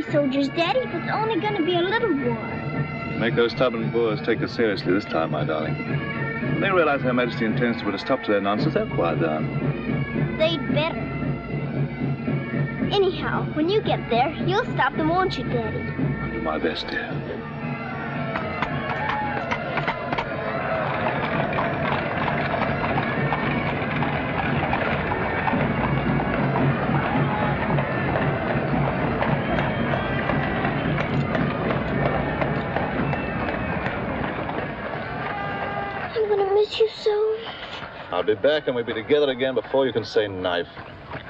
many soldiers, Daddy, if it's only going to be a little war? Make those stubborn Boers take us seriously this time, my darling. When they realize Her Majesty intends to put a stop to their nonsense, they'll quiet down. They'd better. Anyhow, when you get there, you'll stop them, won't you, Daddy? I'll do my best, dear. I'm going to miss you so. I'll be back and we'll be together again before you can say knife.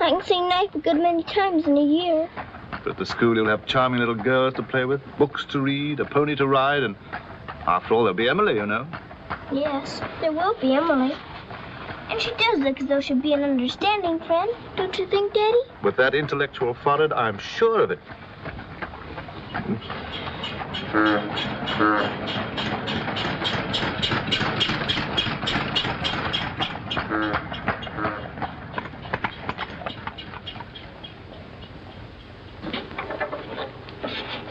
I can say knife a good many times in a year. But at the school, you'll have charming little girls to play with, books to read, a pony to ride, and after all, there'll be Emily, you know. Yes, there will be Emily. And she does look as though she'd be an understanding friend, don't you think, Daddy? With that intellectual forehead, I'm sure of it.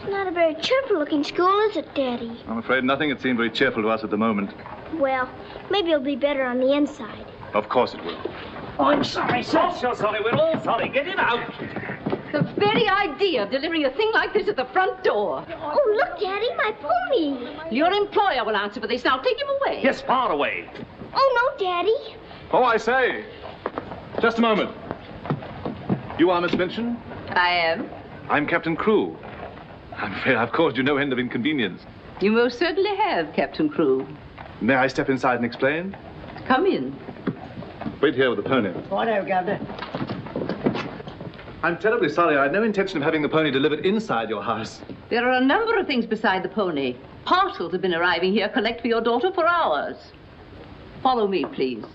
Not a very cheerful-looking school, is it, Daddy? I'm afraid nothing had seemed very cheerful to us at the moment. Well, maybe it'll be better on the inside. Of course it will. Oh, I'm sorry, sir. So sorry. We're all sorry. Get him out. The very idea of delivering a thing like this at the front door. Oh, look, Daddy, my pony. Your employer will answer for this. Now take him away. Yes, far away. Oh, no, Daddy. Oh, I say. Just a moment. You are Miss Minchin? I am. I'm Captain Crewe. I'm afraid I've caused you no end of inconvenience. You most certainly have, Captain Crewe. May I step inside and explain? Come in. Wait here with the pony. Righto, Governor. I'm terribly sorry. I had no intention of having the pony delivered inside your house. There are a number of things beside the pony. Parcels have been arriving here, collect for your daughter for hours. Follow me, please.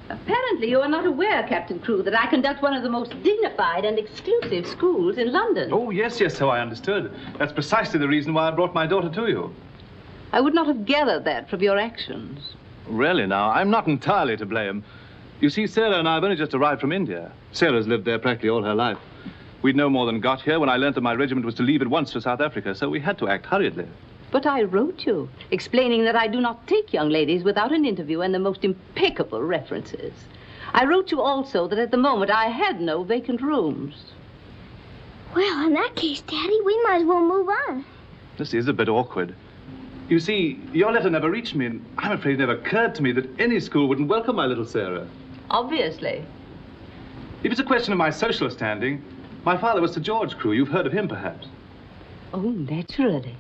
Apparently, you are not aware, Captain Crewe, that I conduct one of the most dignified and exclusive schools in London. Oh, yes, so I understood. That's precisely the reason why I brought my daughter to you. I would not have gathered that from your actions. Really, now, I'm not entirely to blame. You see, Sarah and I have only just arrived from India. Sarah's lived there practically all her life. We'd no more than got here when I learned that my regiment was to leave at once for South Africa, so we had to act hurriedly. But I wrote you, explaining that I do not take young ladies without an interview and the most impeccable references. I wrote you also that at the moment I had no vacant rooms. Well, in that case, Daddy, we might as well move on. This is a bit awkward. You see, your letter never reached me, and I'm afraid it never occurred to me that any school wouldn't welcome my little Sarah. Obviously. If it's a question of my social standing, my father was Sir George Crewe. You've heard of him, perhaps. Oh, naturally.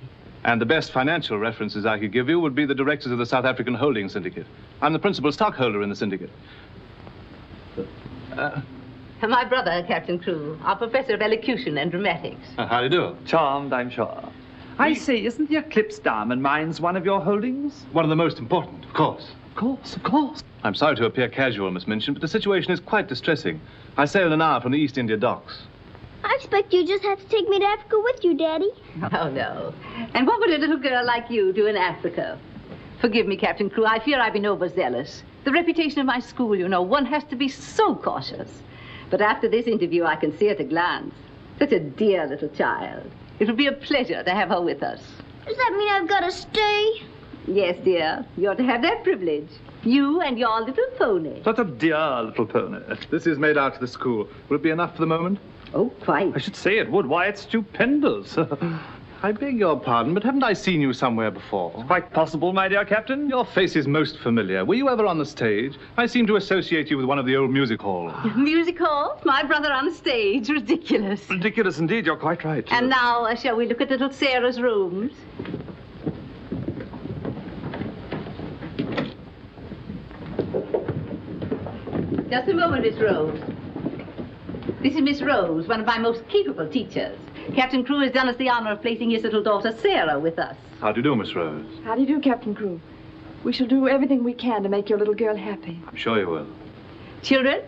And the best financial references I could give you would be the directors of the South African Holding Syndicate. I'm the principal stockholder in the syndicate. My brother, Captain Crewe, our professor of elocution and dramatics. How do you do? Charmed, I'm sure. I say, isn't the Eclipse Diamond Mines one of your holdings? One of the most important, of course. Of course, of course. I'm sorry to appear casual, Miss Minchin, but the situation is quite distressing. I sail in an hour from the East India docks. I expect you just have to take me to Africa with you, Daddy. Oh, no. And what would a little girl like you do in Africa? Forgive me, Captain Crewe. I fear I've been overzealous. The reputation of my school, you know, one has to be so cautious. But after this interview, I can see at a glance. Such a dear little child. It will be a pleasure to have her with us. Does that mean I've got to stay? Yes, dear. You're to have that privilege. You and your little pony. Such a dear little pony. This is made out to the school. Will it be enough for the moment? Oh, quite. I should say it would. Why, it's stupendous. I beg your pardon, but haven't I seen you somewhere before? Quite possible, my dear Captain. Your face is most familiar. Were you ever on the stage? I seem to associate you with one of the old music halls. Music halls? My brother on the stage? Ridiculous. Ridiculous indeed. You're quite right. And now, shall we look at little Sarah's rooms? Just a moment, Miss Rose. This is Miss Rose, one of my most capable teachers. Captain Crewe has done us the honor of placing his little daughter, Sarah, with us. How do you do, Miss Rose? How do you do, Captain Crewe? We shall do everything we can to make your little girl happy. I'm sure you will. Children,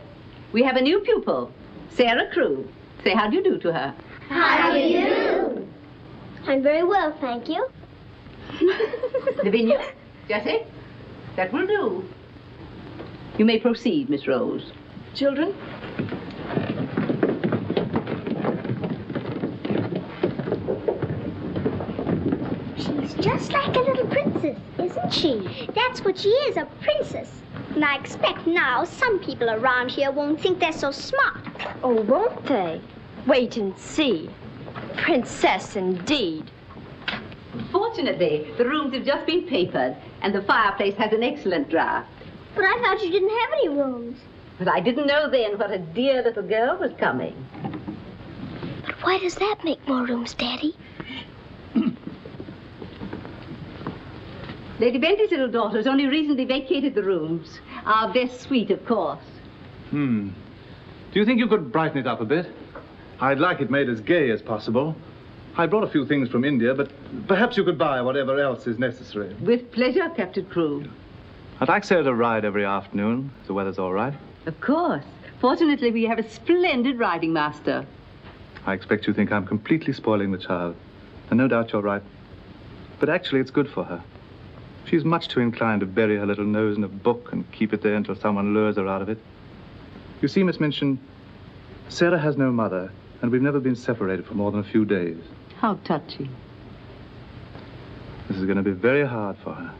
we have a new pupil, Sarah Crewe. Say how do you do to her. How do you do? I'm very well, thank you. Lavinia, Jessie, that will do. You may proceed, Miss Rose. Children? She's just like a little princess, isn't she? That's what she is, a princess. And I expect now some people around here won't think they're so smart. Oh, won't they? Wait and see. Princess, indeed. Fortunately, the rooms have just been papered, and the fireplace has an excellent draft. But I thought you didn't have any rooms. But I didn't know then what a dear little girl was coming. But why does that make more rooms, Daddy? Lady Bentley's little daughter has only recently vacated the rooms. Our best suite, of course. Do you think you could brighten it up a bit? I'd like it made as gay as possible. I brought a few things from India, but perhaps you could buy whatever else is necessary. With pleasure, Captain Crewe. I'd like Sarah to ride every afternoon, if the weather's all right. Of course. Fortunately, we have a splendid riding master. I expect you think I'm completely spoiling the child. And no doubt you're right. But actually, it's good for her. She's much too inclined to bury her little nose in a book and keep it there until someone lures her out of it. You see, Miss Minchin, Sarah has no mother, and we've never been separated for more than a few days. How touching. This is going to be very hard for her.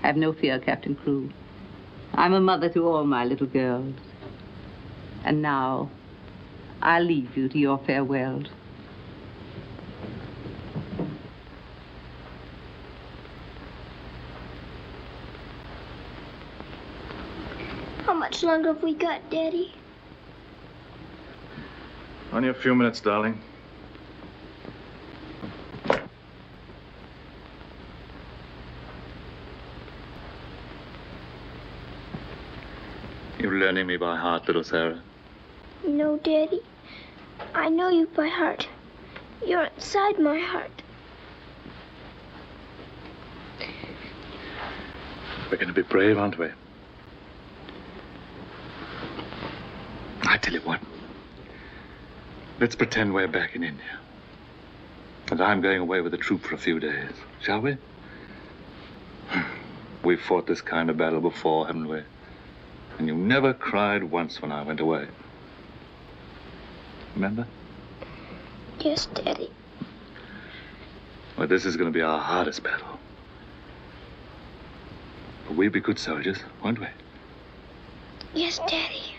Have no fear, Captain Crewe. I'm a mother to all my little girls. And now, I'll leave you to your farewells. How much longer have we got, Daddy? Only a few minutes, darling. You're learning me by heart, little Sarah. No, Daddy. I know you by heart. You're inside my heart. We're going to be brave, aren't we? I tell you what. Let's pretend we're back in India. And I'm going away with the troop for a few days. Shall we? We've fought this kind of battle before, haven't we? And you never cried once when I went away. Remember? Yes, Daddy. Well, this is going to be our hardest battle. But we'll be good soldiers, won't we? Yes, Daddy.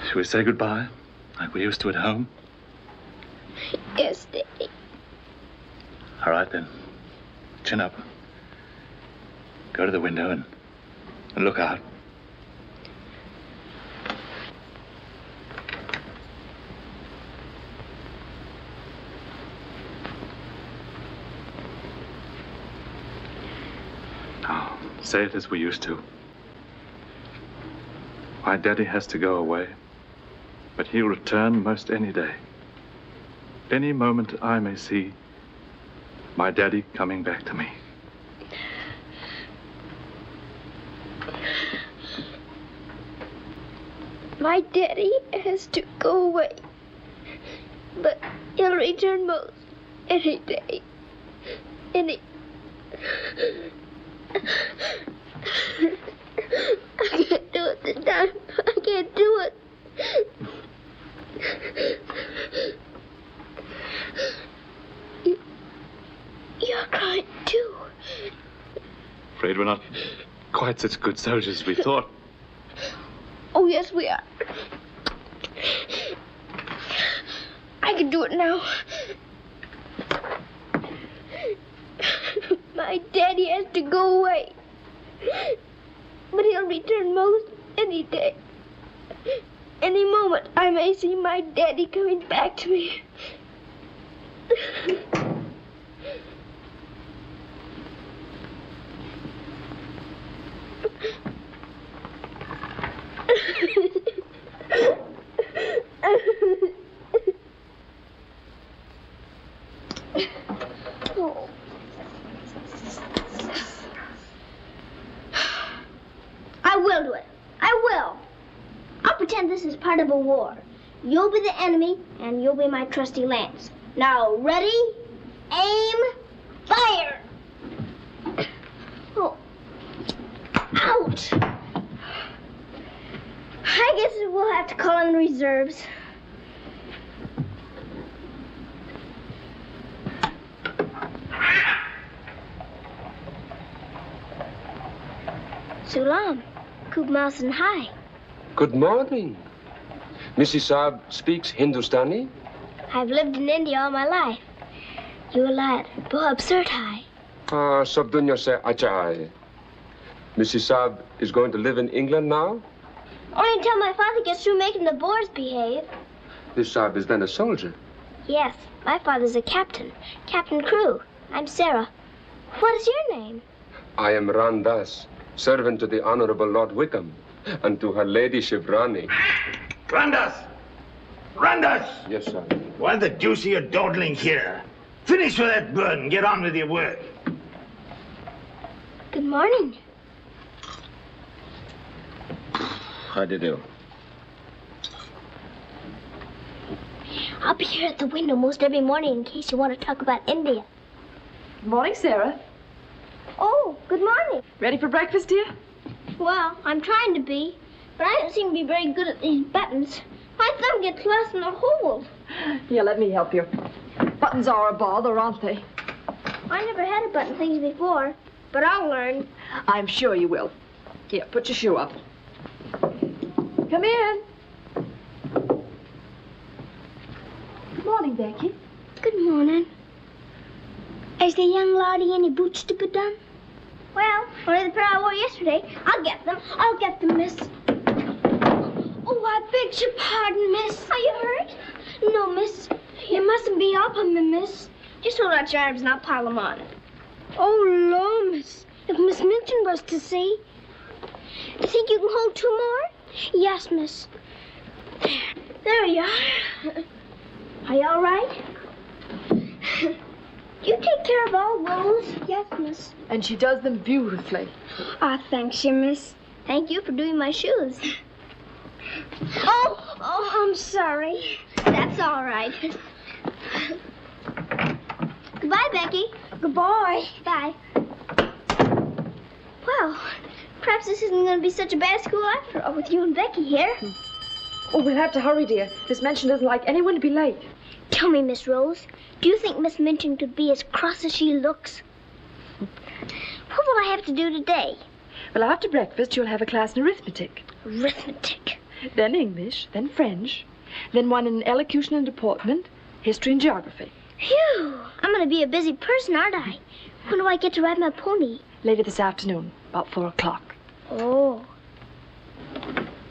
Shall we say goodbye, like we used to at home? Yes, Daddy. All right, then. Chin up. Go to the window and look out. Now, say it as we used to. My daddy has to go away, but he'll return most any day. Any moment I may see my daddy coming back to me. My daddy has to go away, but he'll return most any day. I can't do it this time. I can't do it. You're crying too. Afraid we're not quite such good soldiers as we thought. Oh, yes, we are. I can do it now. My daddy has to go away, but he'll return most any day. Any moment, I may see my daddy coming back to me. Oh. I will do it. I will. I'll pretend this is part of a war. You'll be the enemy, and you'll be my trusty lance. Now, ready, aim, fire! Oh. Ouch! I guess we'll have to call in reserves. Sulam, Kub Mausan Hai. Good morning. Mrs. Saab speaks Hindustani? I've lived in India all my life. You lad, Boer absurd hai. Sab dunya se acha hai. Mrs. Saab is going to live in England now? Only until my father gets through making the Boers behave. Miss Saab is then a soldier. Yes, my father's a captain. Captain Crewe. I'm Sarah. What is your name? I am Randas, servant to the Honorable Lord Wickham, and to her ladyship Rani. Randas! Randas! Yes, sir. What the deuce are you dawdling here? Finish with that bird and get on with your work. Good morning. How do you do? I'll be here at the window most every morning in case you want to talk about India. Good morning, Sarah. Oh, good morning. Ready for breakfast, dear? Well, I'm trying to be, but I don't seem to be very good at these buttons. My thumb gets lost in the hole. Here, let me help you. Buttons are a bother, aren't they? I never had to button things before, but I'll learn. I'm sure you will. Here, put your shoe up. Come in. Good morning, Becky. Good morning. Is the young laddie any boots to be done? Well, only the pair I wore yesterday. I'll get them. I'll get them, miss. Oh, I beg your pardon, miss. Are you hurt? No, miss. You mustn't be up on me, miss. Just hold out your arms and I'll pile them on. Oh, Lord, miss. If Miss Minton was to see. You think you can hold two more? Yes, miss. There you are. Are you all right? You take care of all those? Yes, miss. And she does them beautifully. Ah, thanks you, miss. Thank you for doing my shoes. Oh, I'm sorry. That's all right. Goodbye, Becky. Goodbye. Bye. Well, perhaps this isn't going to be such a bad school after all with you and Becky here. Oh, we'll have to hurry, dear. Miss Minchin doesn't like anyone to be late. Tell me, Miss Rose, do you think Miss Minchin could be as cross as she looks? What will I have to do today? Well, after breakfast, you'll have a class in arithmetic. Arithmetic. Then English, then French, then one in elocution and deportment, history and geography. Phew! I'm going to be a busy person, aren't I? When do I get to ride my pony? Later this afternoon, about 4 o'clock. Oh.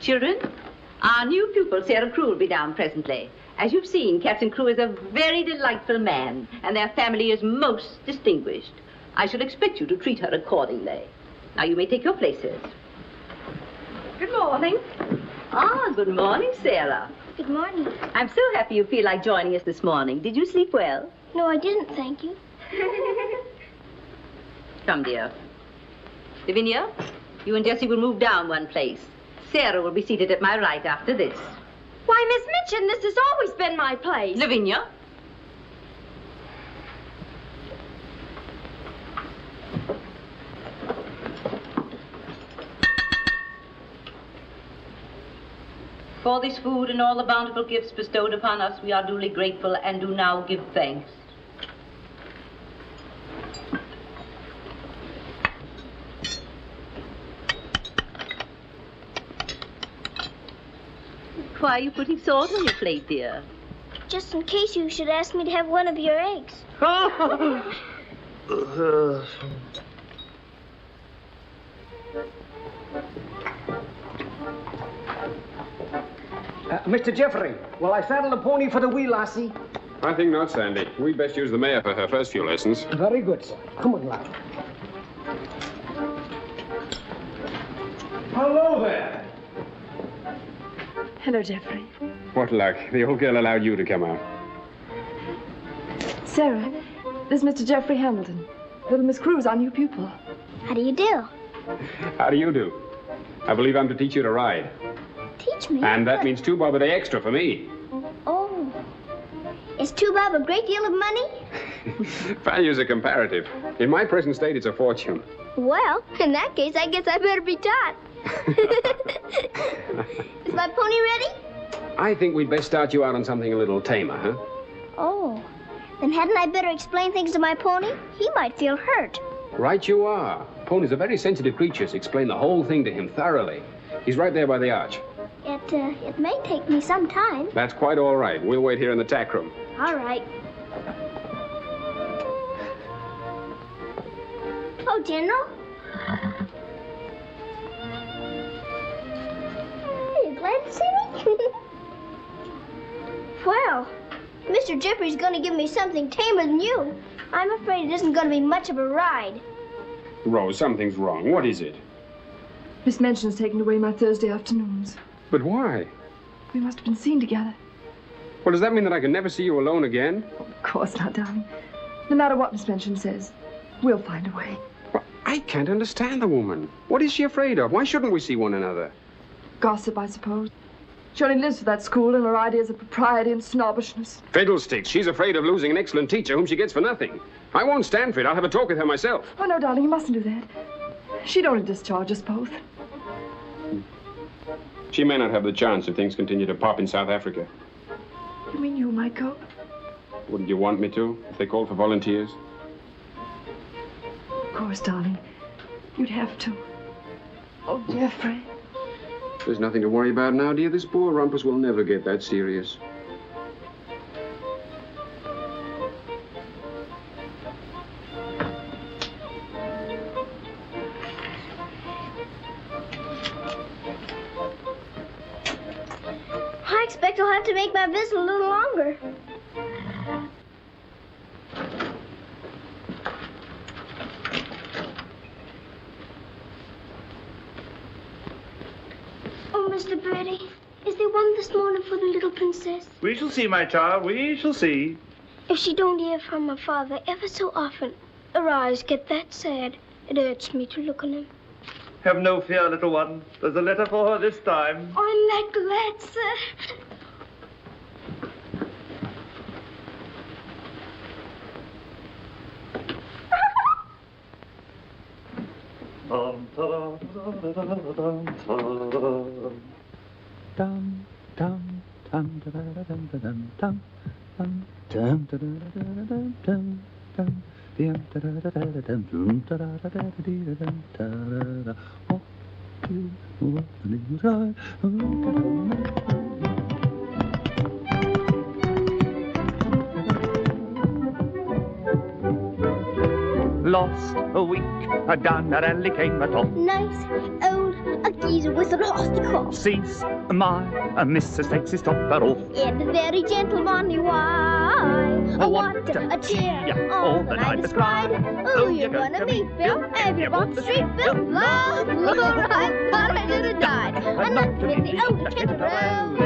Children, our new pupil, Sarah Crewe, will be down presently. As you've seen, Captain Crewe is a very delightful man, and their family is most distinguished. I should expect you to treat her accordingly. Now, you may take your places. Good morning. Ah, good morning, Sarah. Good morning. I'm so happy you feel like joining us this morning. Did you sleep well? No, I didn't, thank you. Come, dear. Lavinia, you and Jessie will move down one place. Sarah will be seated at my right after this. Why, Miss Minchin, this has always been my place. Lavinia. For this food and all the bountiful gifts bestowed upon us, we are duly grateful and do now give thanks. Why are you putting salt on your plate, dear? Just in case you should ask me to have one of your eggs. Mr. Jeffrey, will I saddle the pony for the wee lassie? I think not, Sandy. We'd best use the mare for her first few lessons. Very good, sir. Come on, lad. Hello there. Hello, Jeffrey. What luck. The old girl allowed you to come out. Sarah, this is Mr. Jeffrey Hamilton. Little Miss Crewe is our new pupil. How do you do? How do you do? I believe I'm to teach you to ride. Teach me. And that means 2 bob a day extra for me. Is 2 bob a great deal of money? Values are comparative. In my present state, it's a fortune. Well, in that case, I guess I better be taught. Is my pony ready? I think we'd best start you out on something a little tamer, huh? Oh, then hadn't I better explain things to my pony? He might feel hurt. Right you are. Ponies are very sensitive creatures. Explain the whole thing to him thoroughly. He's right there by the arch. It may take me some time. That's quite all right. We'll wait here in the tack room. All right. Oh, General. Are you glad to see me? Well, Mr. Jeffrey's going to give me something tamer than you. I'm afraid it isn't going to be much of a ride. Rose, something's wrong. What is it? Miss Minchin's taken away my Thursday afternoons. But why? We must have been seen together. Well, does that mean that I can never see you alone again? Oh, of course not, darling. No matter what Miss Minchin says, we'll find a way. Well, I can't understand the woman. What is she afraid of? Why shouldn't we see one another? Gossip, I suppose. She only lives for that school and her ideas of propriety and snobbishness. Fiddlesticks. She's afraid of losing an excellent teacher whom she gets for nothing. I won't stand for it. I'll have a talk with her myself. Oh, no, darling, you mustn't do that. She'd only discharge us both. She may not have the chance if things continue to pop in South Africa. You mean you might go? Wouldn't you want me to, if they called for volunteers? Of course, darling. You'd have to. Oh, Jeffrey. There's nothing to worry about now, dear. This Boer rumpus will never get that serious. I expect I'll have to make my visit a little longer. Oh, Mr. Birdie, is there one this morning for the little princess? We shall see, my child. We shall see. If she don't hear from her father ever so often, her eyes get that sad. It hurts me to look on him. Have no fear, little one. There's a letter for her this time. I'm that glad, sir. Lost a week, down that alley came a top. Nice old a geezer with a lost cough. Sees my missus takes his topper off. In a very gentle money why? I want a tear all the night is cried. Oh, you're gonna meet Bill, and you want the street Bill. Love, I thought I should have died. I'm not in the old Temple Road.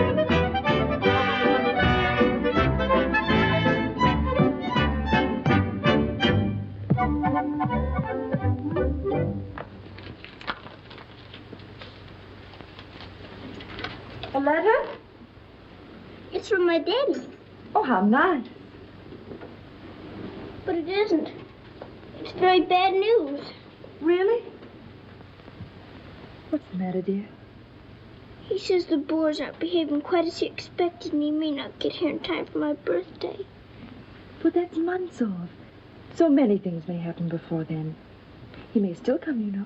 A letter? It's from my daddy. Oh, how nice. But it isn't. It's very bad news. Really? What's the matter, dear? He says the Boers aren't behaving quite as he expected, and he may not get here in time for my birthday. But that's months off. So many things may happen before then. He may still come, you know.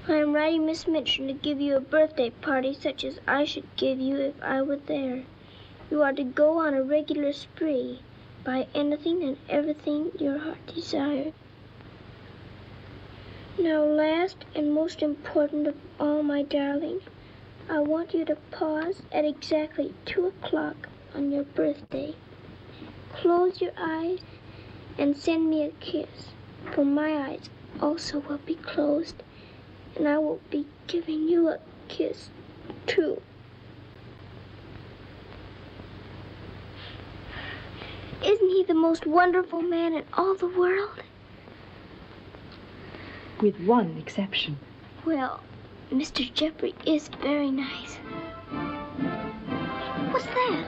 I am writing Miss Minchin to give you a birthday party such as I should give you if I were there. You are to go on a regular spree, buy anything and everything your heart desires. Now, last and most important of all, my darling, I want you to pause at exactly 2 o'clock on your birthday. Close your eyes and send me a kiss, for my eyes also will be closed. And I will be giving you a kiss, too. Isn't he the most wonderful man in all the world? With one exception. Well, Mr. Jeffrey is very nice. What's that?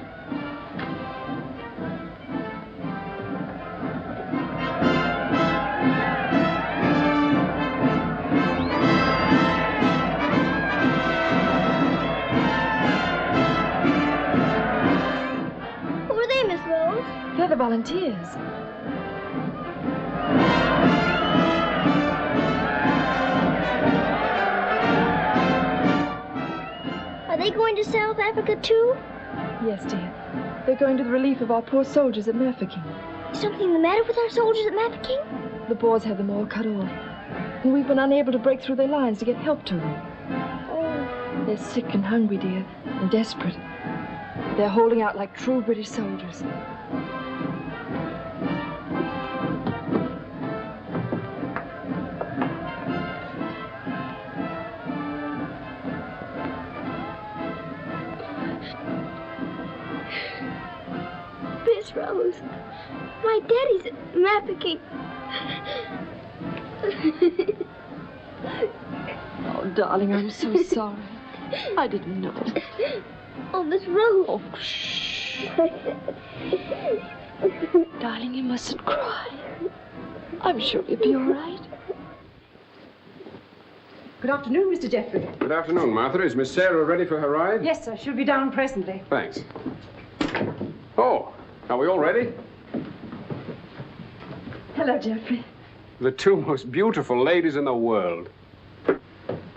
volunteers. Are they going to South Africa too? Yes, dear. They're going to the relief of our poor soldiers at Mafeking. Is something the matter with our soldiers at Mafeking? The Boers have them all cut off. And we've been unable to break through their lines to get help to them. Oh. They're sick and hungry, dear, and desperate. They're holding out like true British soldiers. Miss Rose, my daddy's at Mafeking. Oh, darling, I'm so sorry. I didn't know. Oh, Miss Rose. Oh, shh. Darling, you mustn't cry. I'm sure you'll be all right. Good afternoon, Mr. Jeffrey. Good afternoon, Martha. Is Miss Sarah ready for her ride? Yes, sir. She'll be down presently. Thanks. Oh, are we all ready? Hello, Jeffrey. The two most beautiful ladies in the world.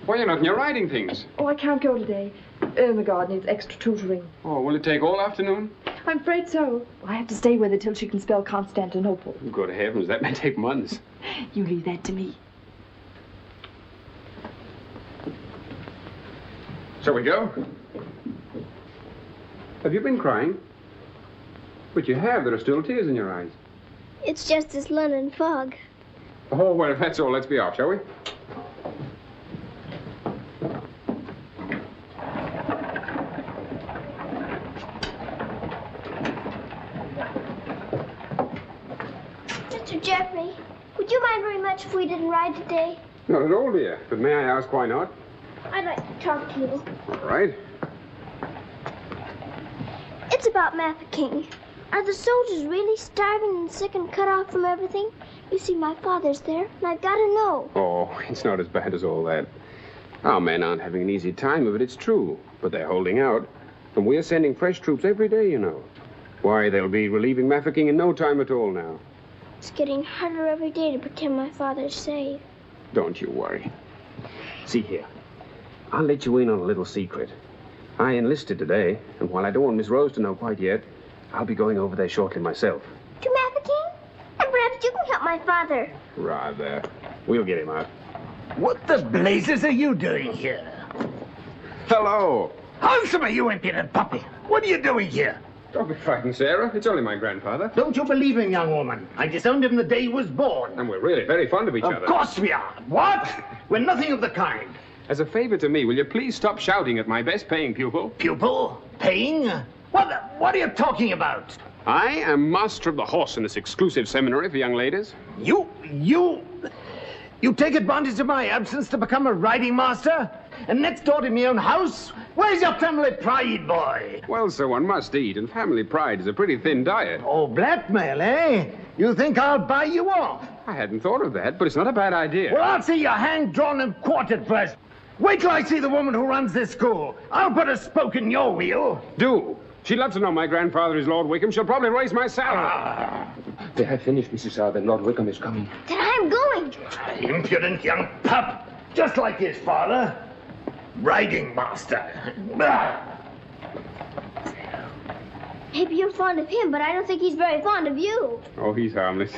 Why, you're not in your riding things. Oh, I can't go today. Irmgard needs extra tutoring. Oh, will it take all afternoon? I'm afraid so. I have to stay with her till she can spell Constantinople. Good heavens, that may take months. You leave that to me. Shall we go? Have you been crying? But you have. There are still tears in your eyes. It's just this London fog. Oh, well, if that's all, let's be off, shall we? Mr. Jeffrey, would you mind very much if we didn't ride today? Not at all, dear. But may I ask why not? I'd like to talk to you. All right. It's about Mafeking. Are the soldiers really starving and sick and cut off from everything? You see, my father's there, and I've got to know. Oh, it's not as bad as all that. Our men aren't having an easy time of it, it's true. But they're holding out. And we're sending fresh troops every day, you know. Why, they'll be relieving Mafeking in no time at all now. It's getting harder every day to pretend my father's safe. Don't you worry. See here. I'll let you in on a little secret. I enlisted today, and while I don't want Miss Rose to know quite yet, I'll be going over there shortly myself. To Mafeking? And perhaps you can help my father. Rather. We'll get him out. What the blazes are you doing here? Hello. Answer me, you impudent puppy. What are you doing here? Don't be frightened, Sarah. It's only my grandfather. Don't you believe him, young woman? I disowned him the day he was born. And we're really very fond of each other. Of course we are. What? We're nothing of the kind. As a favor to me, will you please stop shouting at my best-paying pupil? Pupil? Paying? What are you talking about? I am master of the horse in this exclusive seminary for young ladies. You take advantage of my absence to become a riding master? And next door to my own house? Where's your family pride, boy? Well, sir, one must eat, and family pride is a pretty thin diet. Oh, blackmail, eh? You think I'll buy you off? I hadn't thought of that, but it's not a bad idea. Well, I'll see you hanged, drawn, and quartered first. Wait till I see the woman who runs this school. I'll put a spoke in your wheel. Do. She'd love to know my grandfather is Lord Wickham. She'll probably raise my salary. They have finished, Mrs. Arden. Lord Wickham is coming. Then I'm going. Impudent young pup. Just like his father. Riding master. Maybe you're fond of him, but I don't think he's very fond of you. Oh, he's harmless.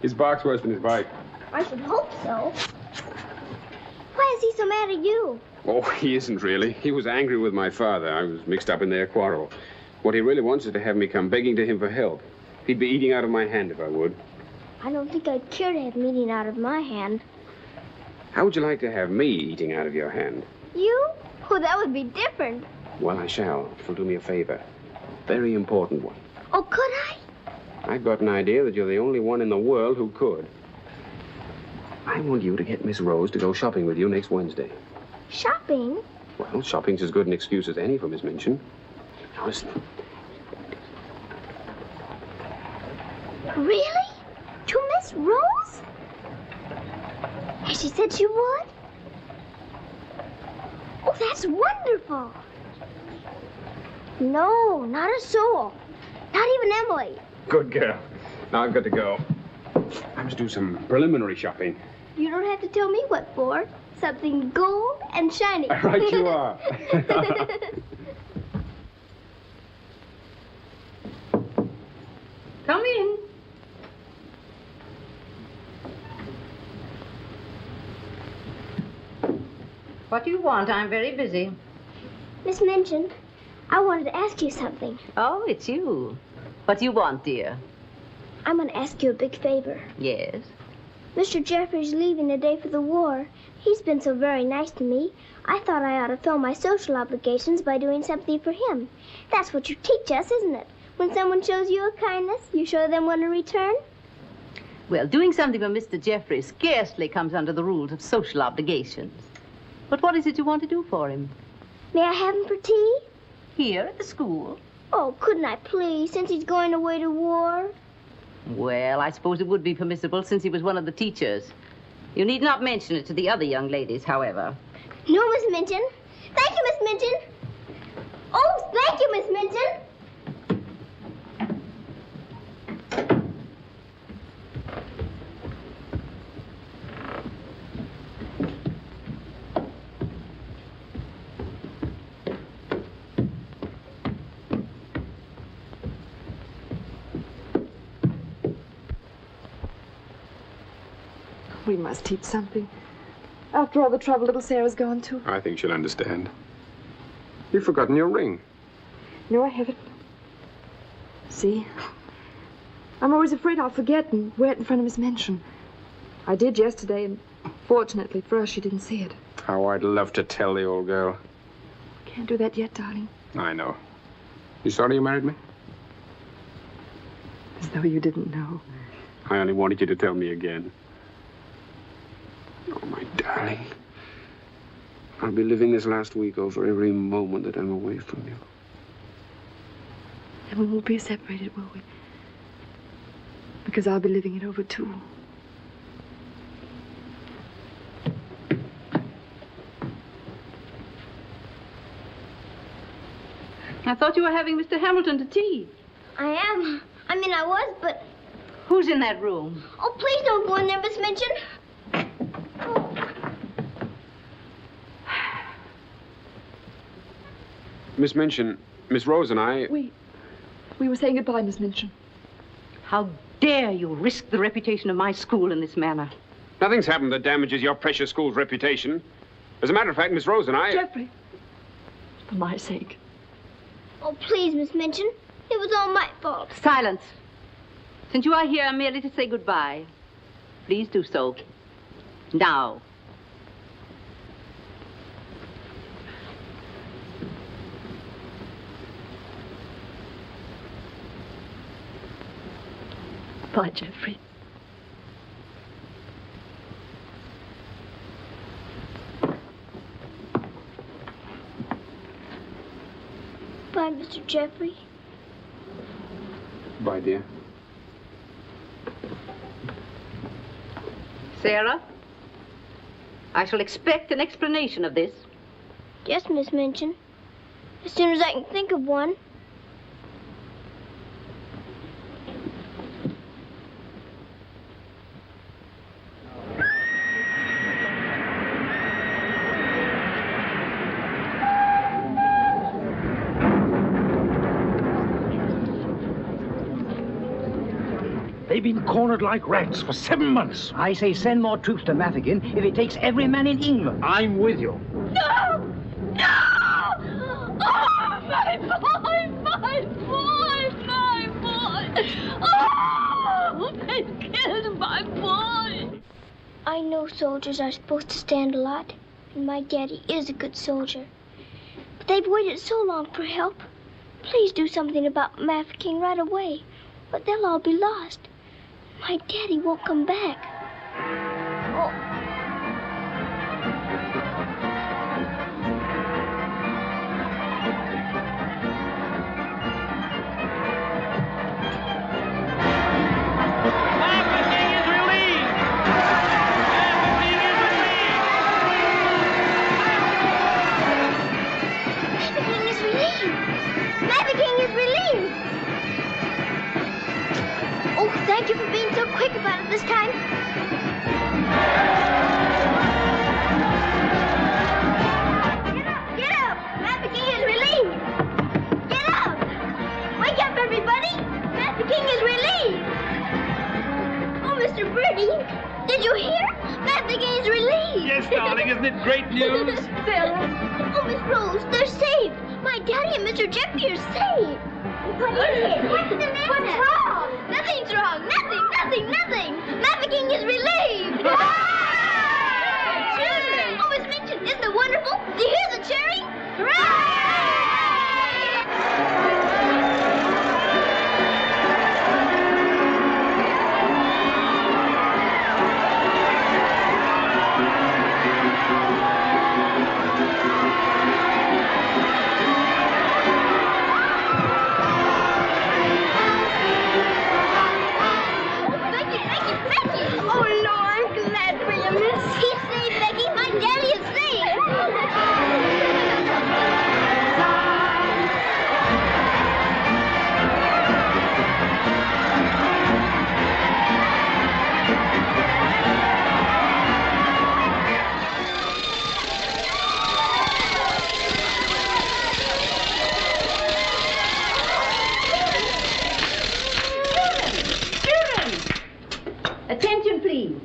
His bark's worse than his bite. I should hope so. Why is he so mad at you? Oh, he isn't really. He was angry with my father. I was mixed up in their quarrel. What he really wants is to have me come begging to him for help. He'd be eating out of my hand if I would. I don't think I'd care to have him eating out of my hand. How would you like to have me eating out of your hand? You? Oh, that would be different. Well, I shall. If you'll do me a favor. Very important one. Oh, could I? I've got an idea that you're the only one in the world who could. I want you to get Miss Rose to go shopping with you next Wednesday. Shopping? Well, shopping's as good an excuse as any for Miss Minchin. Now, listen. Really? To Miss Rose? Has she said she would? Oh, that's wonderful. No, not a soul. Not even Emily. Good girl. Now I've got to go. I must do some preliminary shopping. You don't have to tell me what for. Something gold and shiny. Right you are. Come in. What do you want? I'm very busy. Miss Minchin, I wanted to ask you something. Oh, it's you. What do you want, dear? I'm going to ask you a big favor. Yes? Mr. Jeffrey's leaving today for the war. He's been so very nice to me. I thought I ought to fill my social obligations by doing something for him. That's what you teach us, isn't it? When someone shows you a kindness, you show them one in return? Well, doing something for Mr. Jeffrey scarcely comes under the rules of social obligations. But what is it you want to do for him? May I have him for tea? Here at the school? Oh, couldn't I please, since he's going away to war? Well, I suppose it would be permissible since he was one of the teachers. You need not mention it to the other young ladies, however. No, Miss Minchin. Thank you, Miss Minchin. Oh, thank you, Miss Minchin. We must teach something. After all the trouble little Sarah's gone to. I think she'll understand. You've forgotten your ring. No, I haven't. See? I'm always afraid I'll forget and wear it in front of Miss Minchin. I did yesterday, and fortunately for us, she didn't see it. How I'd love to tell the old girl. Can't do that yet, darling. I know. You sorry you married me? As though you didn't know. I only wanted you to tell me again. Oh, my darling. I'll be living this last week over every moment that I'm away from you. And we won't be separated, will we? Because I'll be living it over, too. I thought you were having Mr. Hamilton to tea. I am. I mean, I was, but... Who's in that room? Oh, please don't go in there, Miss Minchin. Miss Minchin, Miss Rose and I... We were saying goodbye, Miss Minchin. How dare you risk the reputation of my school in this manner? Nothing's happened that damages your precious school's reputation. As a matter of fact, Miss Rose and I... Jeffrey, for my sake. Oh, please, Miss Minchin. It was all my fault. Silence. Since you are here merely to say goodbye, please do so. Now. Bye, Jeffrey. Bye, Mr. Jeffrey. Bye, dear. Sarah, I shall expect an explanation of this. Yes, Miss Minchin. As soon as I can think of one. They've been cornered like rats for 7 months. I say send more troops to Mafeking if it takes every man in England. I'm with you. No! No! Oh, my boy! My boy! My boy! Oh! They killed my boy! I know soldiers are supposed to stand a lot, and my daddy is a good soldier. But they've waited so long for help. Please do something about Mafeking right away, but they'll all be lost. My daddy won't come back. Oh. Mafeking is relieved! quick about it this time. Get up! Matt the King is relieved! Get up! Wake up, everybody! Matt the King is relieved! Oh, Mr. Birdie, did you hear? Matt the King is relieved! Yes, darling, isn't it great news? Sarah! Oh, Miss Rose, they're saved! My daddy and Mr. Jeffrey are saved! What is it? What's the matter? What's wrong? Nothing's wrong! Nothing! Matt the King is relieved! Children! Oh, Miss Minchin, isn't it wonderful? Do you hear the cheering? Hooray! Oh, no, I'm glad for you, miss. He's saved, Becky. My daddy is saved. Attention, please.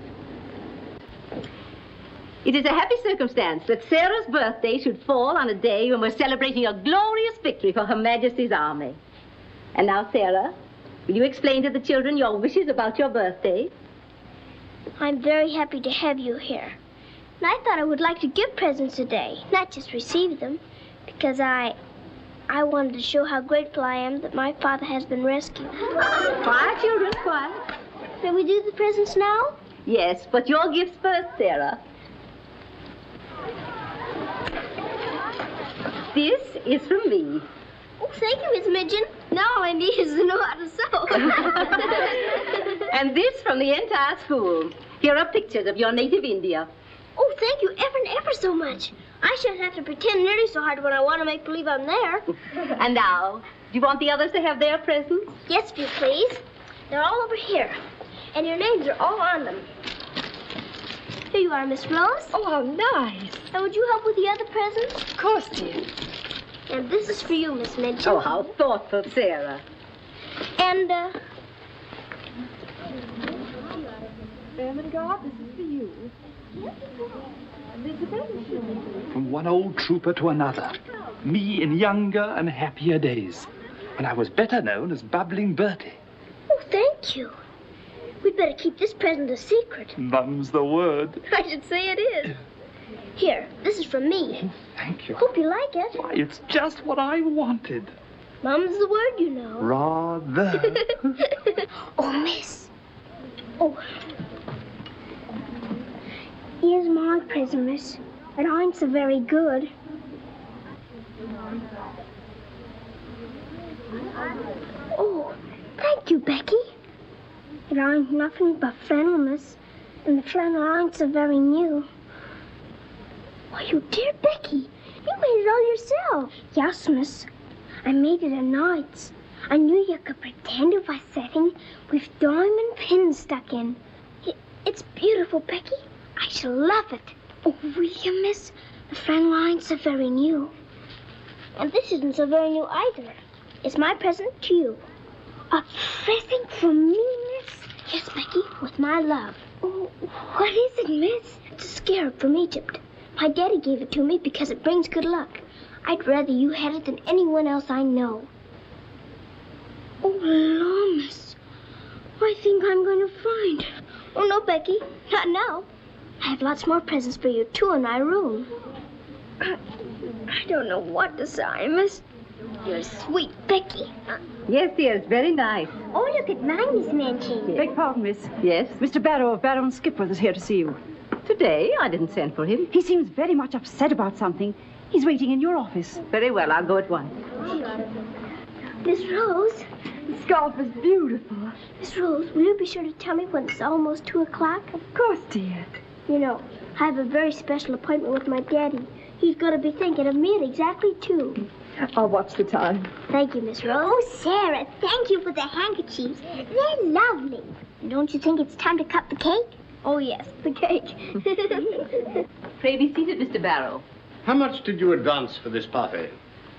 It is a happy circumstance that Sarah's birthday should fall on a day when we're celebrating a glorious victory for Her Majesty's army. And now, Sarah, will you explain to the children your wishes about your birthday? I'm very happy to have you here. And I thought I would like to give presents today, not just receive them, because I wanted to show how grateful I am that my father has been rescued. Quiet, children, quiet. May we do the presents now? Yes, but your gifts first, Sarah. This is from me. Oh, thank you, Miss Midgeon. Now all I need is to know how to sew. And this from the entire school. Here are pictures of your native India. Oh, thank you ever and ever so much. I shouldn't have to pretend nearly so hard when I want to make believe I'm there. And now, do you want the others to have their presents? Yes, if you please. They're all over here. And your names are all on them. Here you are, Miss Rose. Oh, how nice. And would you help with the other presents? Of course, dear. And this is for you, Miss Minchin. Oh, how thoughtful, Sarah. And, Ermengarde, this is for you. From one old trooper to another. Me in younger and happier days, when I was better known as Bubbling Bertie. Oh, thank you. We'd better keep this present a secret. Mum's the word. I should say it is. Here, this is from me. Thank you. Hope you like it. Why, it's just what I wanted. Mum's the word, you know. Rather. Oh, miss. Oh. Here's my present, miss. It ain't so very good. Oh, thank you, Becky. It ain't nothing but flannel, miss. And the flannel ain't so very new. Why, you dear Becky, you made it all yourself. Yes, miss. I made it at nights. I knew you could pretend it was setting with diamond pins stuck in. It's beautiful, Becky. I shall love it. Oh, will you, miss? The flannel ain't so very new. And this isn't so very new either. It's my present to you. A present from me, miss? Yes, Becky, with my love. Oh, what is it, miss? It's a scarab from Egypt. My daddy gave it to me because it brings good luck. I'd rather you had it than anyone else I know. Oh, Lord, miss. I think I'm going to find. Oh, no, Becky. Not now. I have lots more presents for you, too, in my room. I don't know what to say, miss. You're sweet, Becky. Yes, dear, it's very nice. Oh, look at mine, Miss Mancini. Beg pardon, miss. Yes? Mr. Barrow of Barrow and Skipworth is here to see you. Today? I didn't send for him. He seems very much upset about something. He's waiting in your office. Very well, I'll go at once. Miss Rose? The scarf is beautiful. Miss Rose, will you be sure to tell me when it's almost 2 o'clock? Of course, dear. You know, I have a very special appointment with my daddy. He's going to be thinking of me at exactly 2. I'll watch the time. Thank you, Miss Rose. Oh, Sarah, thank you for the handkerchiefs. They're lovely. Don't you think it's time to cut the cake? Oh, yes, the cake. Pray be seated, Mr. Barrow. How much did you advance for this party?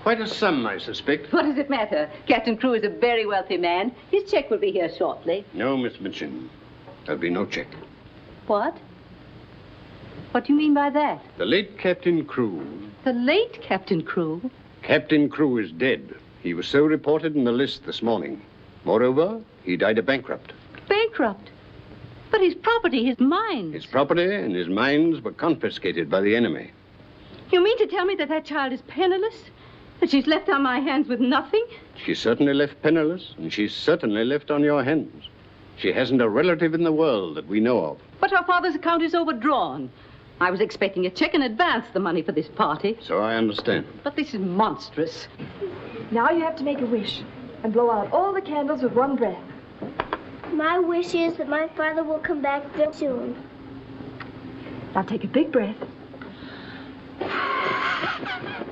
Quite a sum, I suspect. What does it matter? Captain Crewe is a very wealthy man. His check will be here shortly. No, Miss Minchin. There'll be no check. What? What do you mean by that? The late Captain Crewe. The late Captain Crewe? Captain Crewe is dead. He was so reported in the list this morning. Moreover, he died a bankrupt. Bankrupt? But his property, his mines. His property and his mines were confiscated by the enemy. You mean to tell me that that child is penniless? That she's left on my hands with nothing? She certainly left penniless, and she's certainly left on your hands. She hasn't a relative in the world that we know of. But her father's account is overdrawn. I was expecting a check in advance the money for this party. So I understand. But this is monstrous. Now you have to make a wish and blow out all the candles with one breath. My wish is that my father will come back very soon. Now take a big breath. I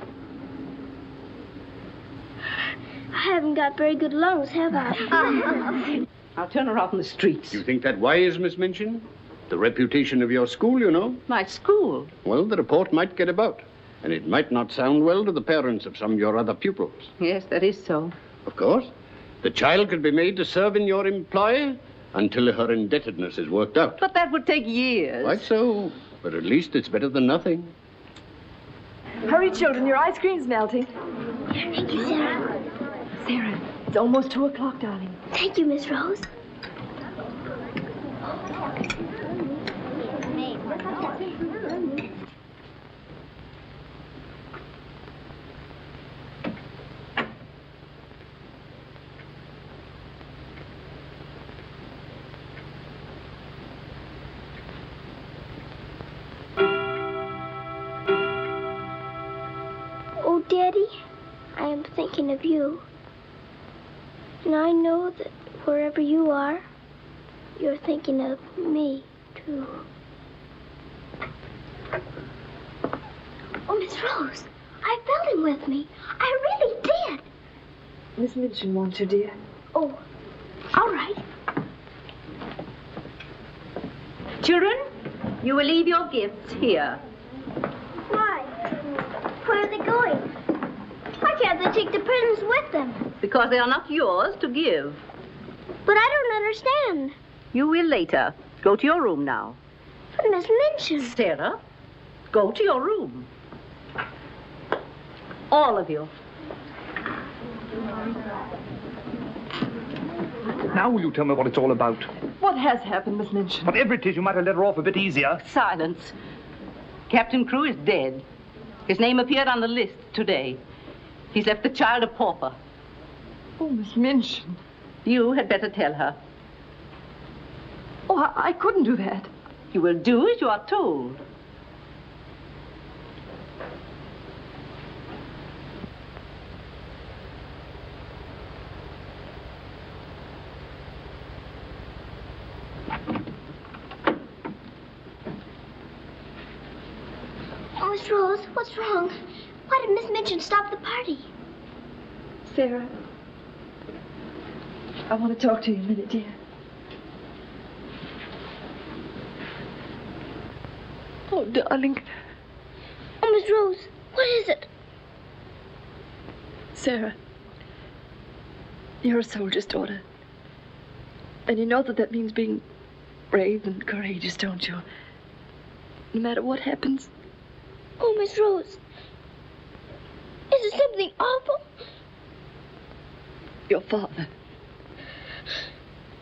haven't got very good lungs, have I? I'll turn her out in the streets. You think that wise, Miss Minchin? The reputation of your school, you know. My school? Well, the report might get about, and it might not sound well to the parents of some of your other pupils. Yes, that is so. Of course. The child could be made to serve in your employ until her indebtedness is worked out. But that would take years. Quite so. But at least it's better than nothing. Hurry, children, your ice cream's melting. Thank you, Sarah. Sarah, it's almost 2 o'clock, darling. Thank you, Miss Rose. Oh, Daddy, I am thinking of you. And I know that wherever you are, you're thinking of me, too. Oh, Miss Rose, I felt him with me. I really did. Miss Minchin wants you, dear. Oh, all right. Children, you will leave your gifts here. Why? Where are they going? Why can't they take the presents with them? Because they are not yours to give. But I don't understand. You will later. Go to your room now. But Miss Minchin. Sarah, go to your room. All of you. Now will you tell me what it's all about? What has happened, Miss Minchin? Whatever it is, you might have let her off a bit easier. Silence. Captain Crewe is dead. His name appeared on the list today. He's left the child a pauper. Oh, Miss Minchin. You had better tell her. Oh, I couldn't do that. You will do as you are told. Oh, Miss Rose, what's wrong? Why did Miss Minchin stop the party? Sarah, I want to talk to you a minute, dear. Oh, darling. Oh, Miss Rose, what is it? Sarah, you're a soldier's daughter. And you know that means being brave and courageous, don't you? No matter what happens. Oh, Miss Rose, is it something awful? Your father.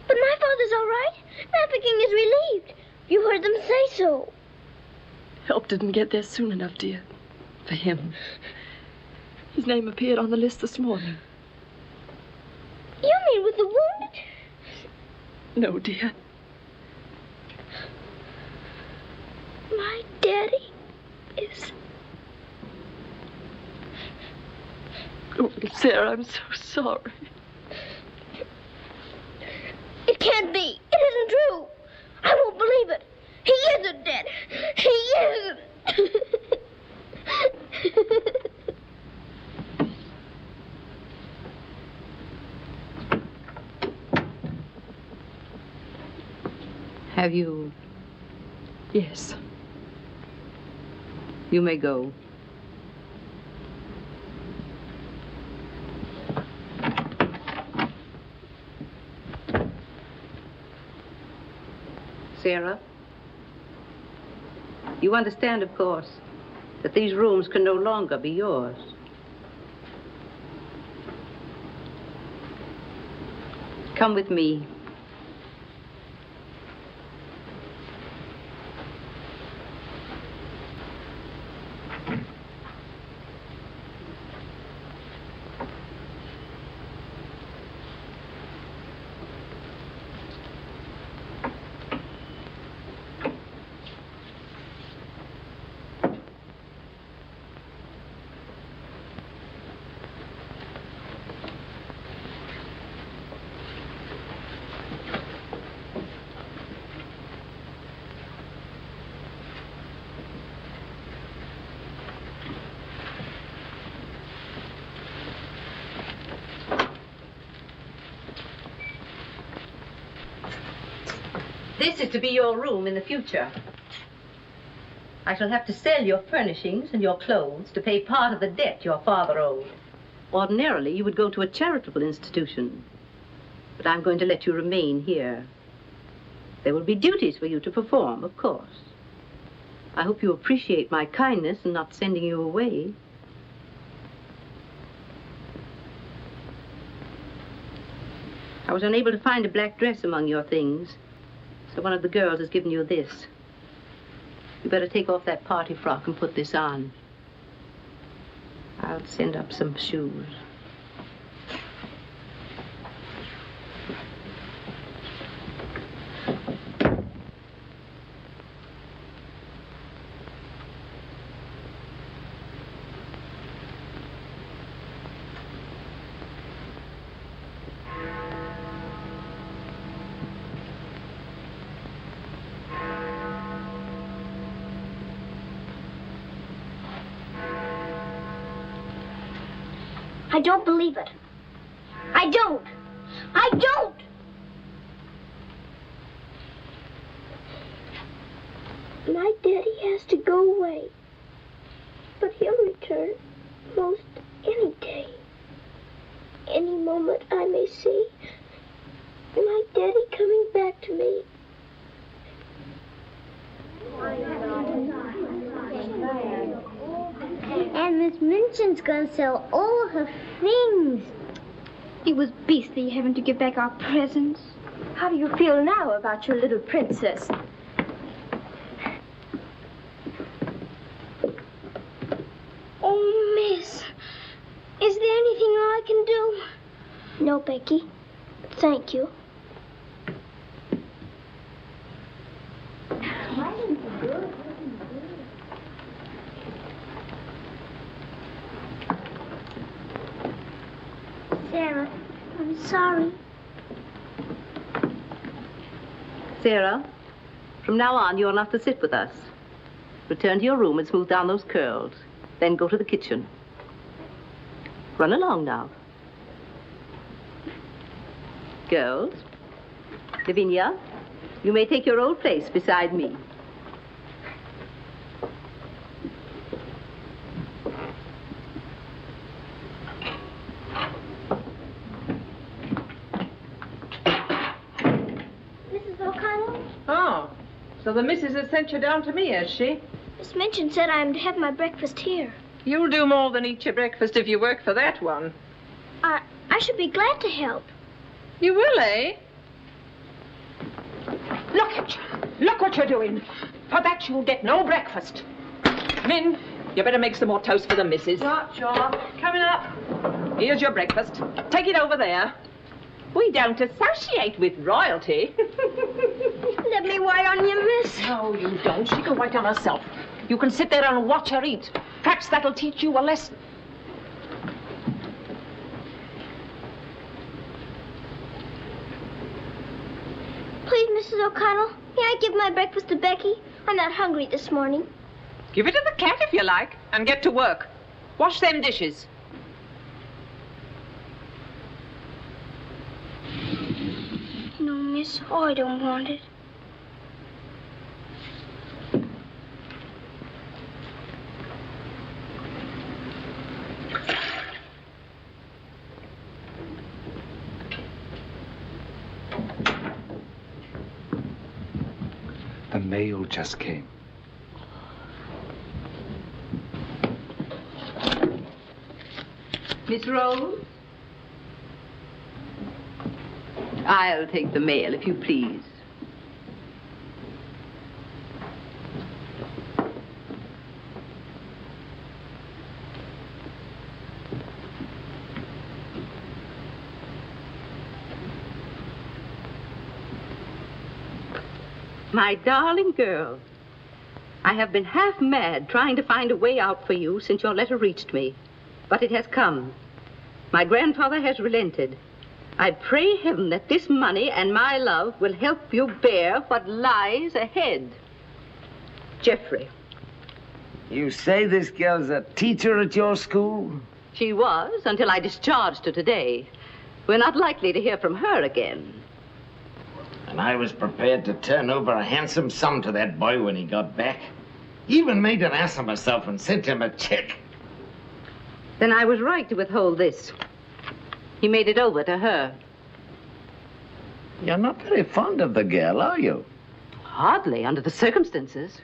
But my father's all right. Mafeking is relieved. You heard them say so. Help didn't get there soon enough, dear. For him. His name appeared on the list this morning. You mean with the wounded? No, dear. My daddy is... Oh, Sarah, I'm so sorry. It can't be. It isn't true. I won't believe it. He isn't dead. He isn't. Have you? Yes. You may go. Sarah, you understand, of course, that these rooms can no longer be yours. Come with me. This is to be your room in the future. I shall have to sell your furnishings and your clothes to pay part of the debt your father owed. Ordinarily, you would go to a charitable institution, but I'm going to let you remain here. There will be duties for you to perform, of course. I hope you appreciate my kindness in not sending you away. I was unable to find a black dress among your things, so one of the girls has given you this. You better take off that party frock and put this on. I'll send up some shoes. I don't believe it. I don't. I don't! My daddy has to go away. But he'll return most any day. Any moment I may see my daddy coming back to me. And Miss Minchin's gonna sell all her things. It was beastly having to give back our presents. How do you feel now about your little princess? Oh, Miss, is there anything I can do? No, Becky. Thank you. Sarah, I'm sorry. Sarah, from now on, you're not to sit with us. Return to your room and smooth down those curls. Then go to the kitchen. Run along now. Girls, Lavinia, you may take your old place beside me. So the missus has sent you down to me, has she? Miss Minchin said I'm to have my breakfast here. You'll do more than eat your breakfast if you work for that one. I should be glad to help. You will, eh? Look at you. Look what you're doing. For that you'll get no breakfast. Min, you better make some more toast for the missus. Sure. Coming up. Here's your breakfast. Take it over there. We don't associate with royalty. Let me wait on you, miss. No, you don't. She can wait on herself. You can sit there and watch her eat. Perhaps that'll teach you a lesson. Please, Mrs. O'Connell, may I give my breakfast to Becky? I'm not hungry this morning. Give it to the cat if you like, and get to work. Wash them dishes. No, miss. Oh, I don't want it. mail just came. Miss Rose? I'll take the mail, if you please. My darling girl, I have been half mad trying to find a way out for you since your letter reached me. But it has come. My grandfather has relented. I pray heaven that this money and my love will help you bear what lies ahead. Geoffrey. You say this girl's a teacher at your school? She was, until I discharged her today. We're not likely to hear from her again. And I was prepared to turn over a handsome sum to that boy when he got back. Even made an ass of myself and sent him a check. Then I was right to withhold this. He made it over to her. You're not very fond of the girl, are you? Hardly, under the circumstances.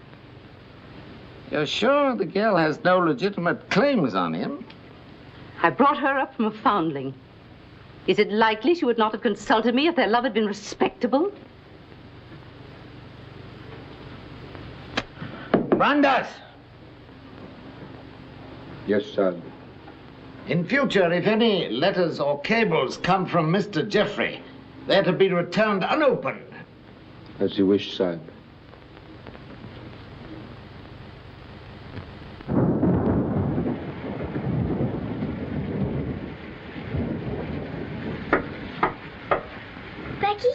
You're sure the girl has no legitimate claims on him? I brought her up from a foundling. Is it likely she would not have consulted me if their love had been respectable? Brandas! Yes, sir. In future, if any letters or cables come from Mr. Geoffrey, they're to be returned unopened. As you wish, sir. Becky?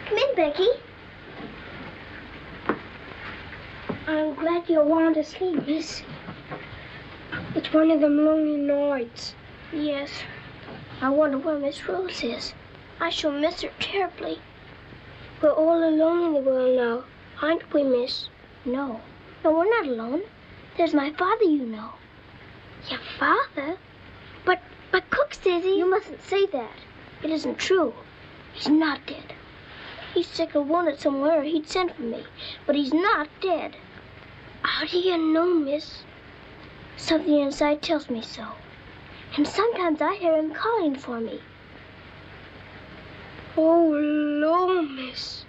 Come in, Becky. I'm glad you want to sleep, miss. It's one of them lonely nights. Yes. I wonder where Miss Rose is. I shall miss her terribly. We're all alone in the world now, aren't we, miss? No. No, we're not alone. There's my father, you know. Your father? But Cook says he... You mustn't say that. It isn't true. He's not dead. He's sick or wounded somewhere, or he'd send for me. But he's not dead. How do you know, miss? Something inside tells me so. And sometimes I hear him calling for me. Oh, Lord, miss.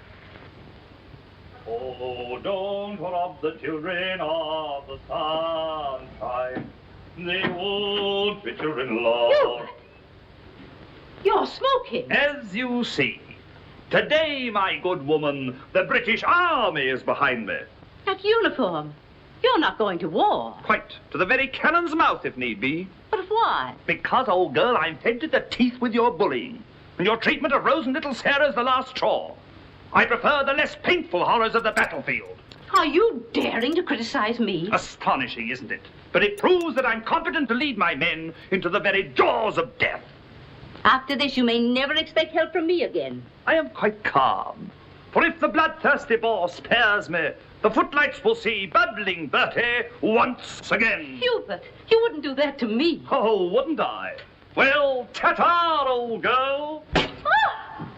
Oh, don't rob the children of the sunshine. They won't fit your in-law. You're smoking. As you see, today, my good woman, the British Army is behind me. That uniform. You're not going to war. Quite. To the very cannon's mouth, if need be. But why? Because, old girl, I'm fed to the teeth with your bullying. And your treatment of Rose and little Sarah's the last straw. I prefer the less painful horrors of the battlefield. Are you daring to criticize me? Astonishing, isn't it? But it proves that I'm competent to lead my men into the very jaws of death. After this, you may never expect help from me again. I am quite calm. For if the bloodthirsty Boer spares me, the footlights will see bubbling Bertie once again. Hubert, you wouldn't do that to me. Oh, wouldn't I? Well, ta-ta, old girl. Ah!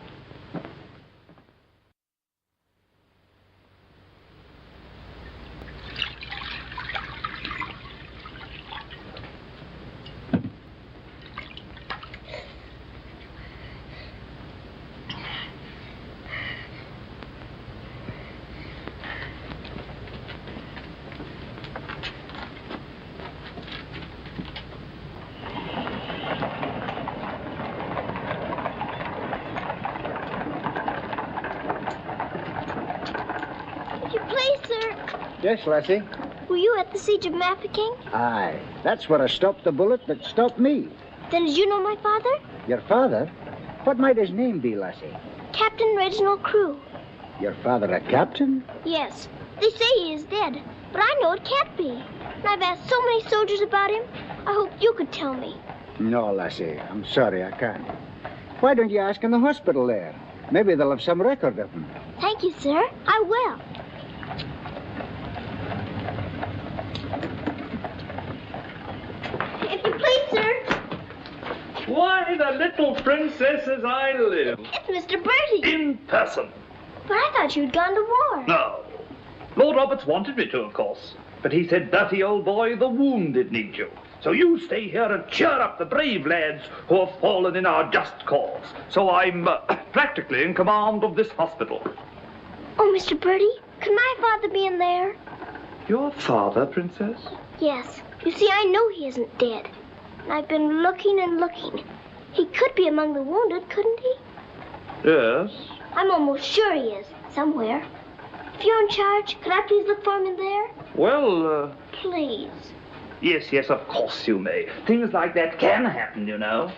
Yes, Lassie? Were you at the siege of Mafeking? Aye. That's where I stopped the bullet that stopped me. Then did you know my father? Your father? What might his name be, Lassie? Captain Reginald Crewe. Your father a captain? Yes. They say he is dead, but I know it can't be. And I've asked so many soldiers about him. I hope you could tell me. No, Lassie. I'm sorry, I can't. Why don't you ask in the hospital there? Maybe they'll have some record of him. Thank you, sir. I will. If you please, sir. Why, Why, the little princess as I live. It's Mr. Bertie. In person. But I thought you'd gone to war. No. Lord Roberts wanted me to, of course. But he said, Bertie, old boy, the wounded need you. So you stay here and cheer up the brave lads who have fallen in our just cause. So I'm practically in command of this hospital. Oh, Mr. Bertie, could my father be in there? Your father, Princess? Yes. You see, I know he isn't dead. And I've been looking and looking. He could be among the wounded, couldn't he? Yes. I'm almost sure he is, somewhere. If you're in charge, could I please look for him in there? Well, Please. Yes, yes, of course you may. Things like that can happen, you know.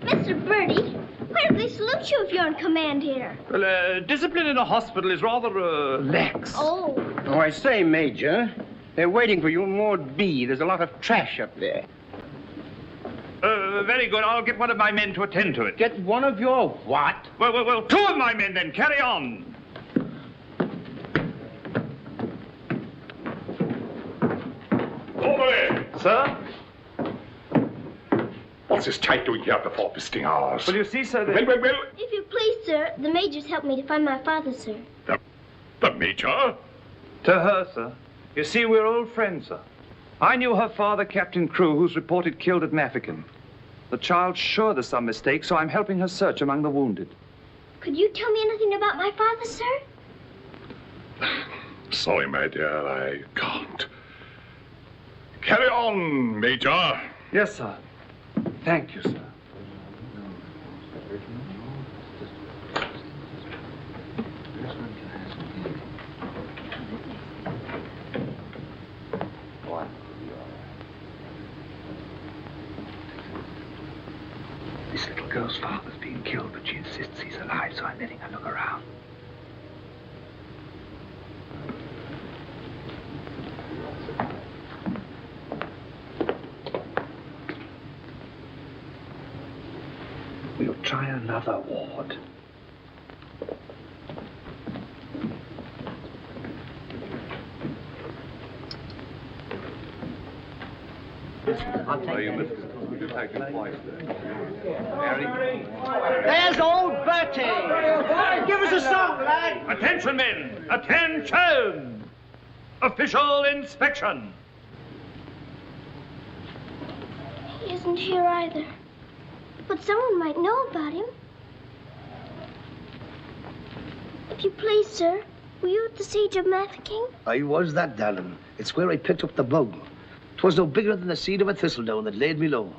Mr. Bertie, why do they salute you if you're in command here? Well, discipline in a hospital is rather, lax. Oh. Oh, I say, Major, they're waiting for you in Ward B. There's a lot of trash up there. Very good. I'll get one of my men to attend to it. Get one of your what? Well, two of my men then. Carry on. Over! Sir? What's this type doing here before visiting hours? Well, you see, sir, Well. If you please, sir, the major's helped me to find my father, sir. The Major? To her, sir. You see, we're old friends, sir. I knew her father, Captain Crewe, who's reported killed at Mafeking. The child's sure there's some mistake, so I'm helping her search among the wounded. Could you tell me anything about my father, sir? Sorry, my dear, I can't. Carry on, Major. Yes, sir. Thank you, sir. This little girl's father's been killed, but she insists he's alive, so I'm letting her look around. We'll try another ward. There's old Bertie. Give us a song, lad. Attention, men! Attention! Official inspection. He isn't here either. But someone might know about him. If you please, sir, were you at the siege of Mafeking? I was that, darling. It's where I picked up the bug. 'Twas no bigger than the seed of a thistledown that laid me low.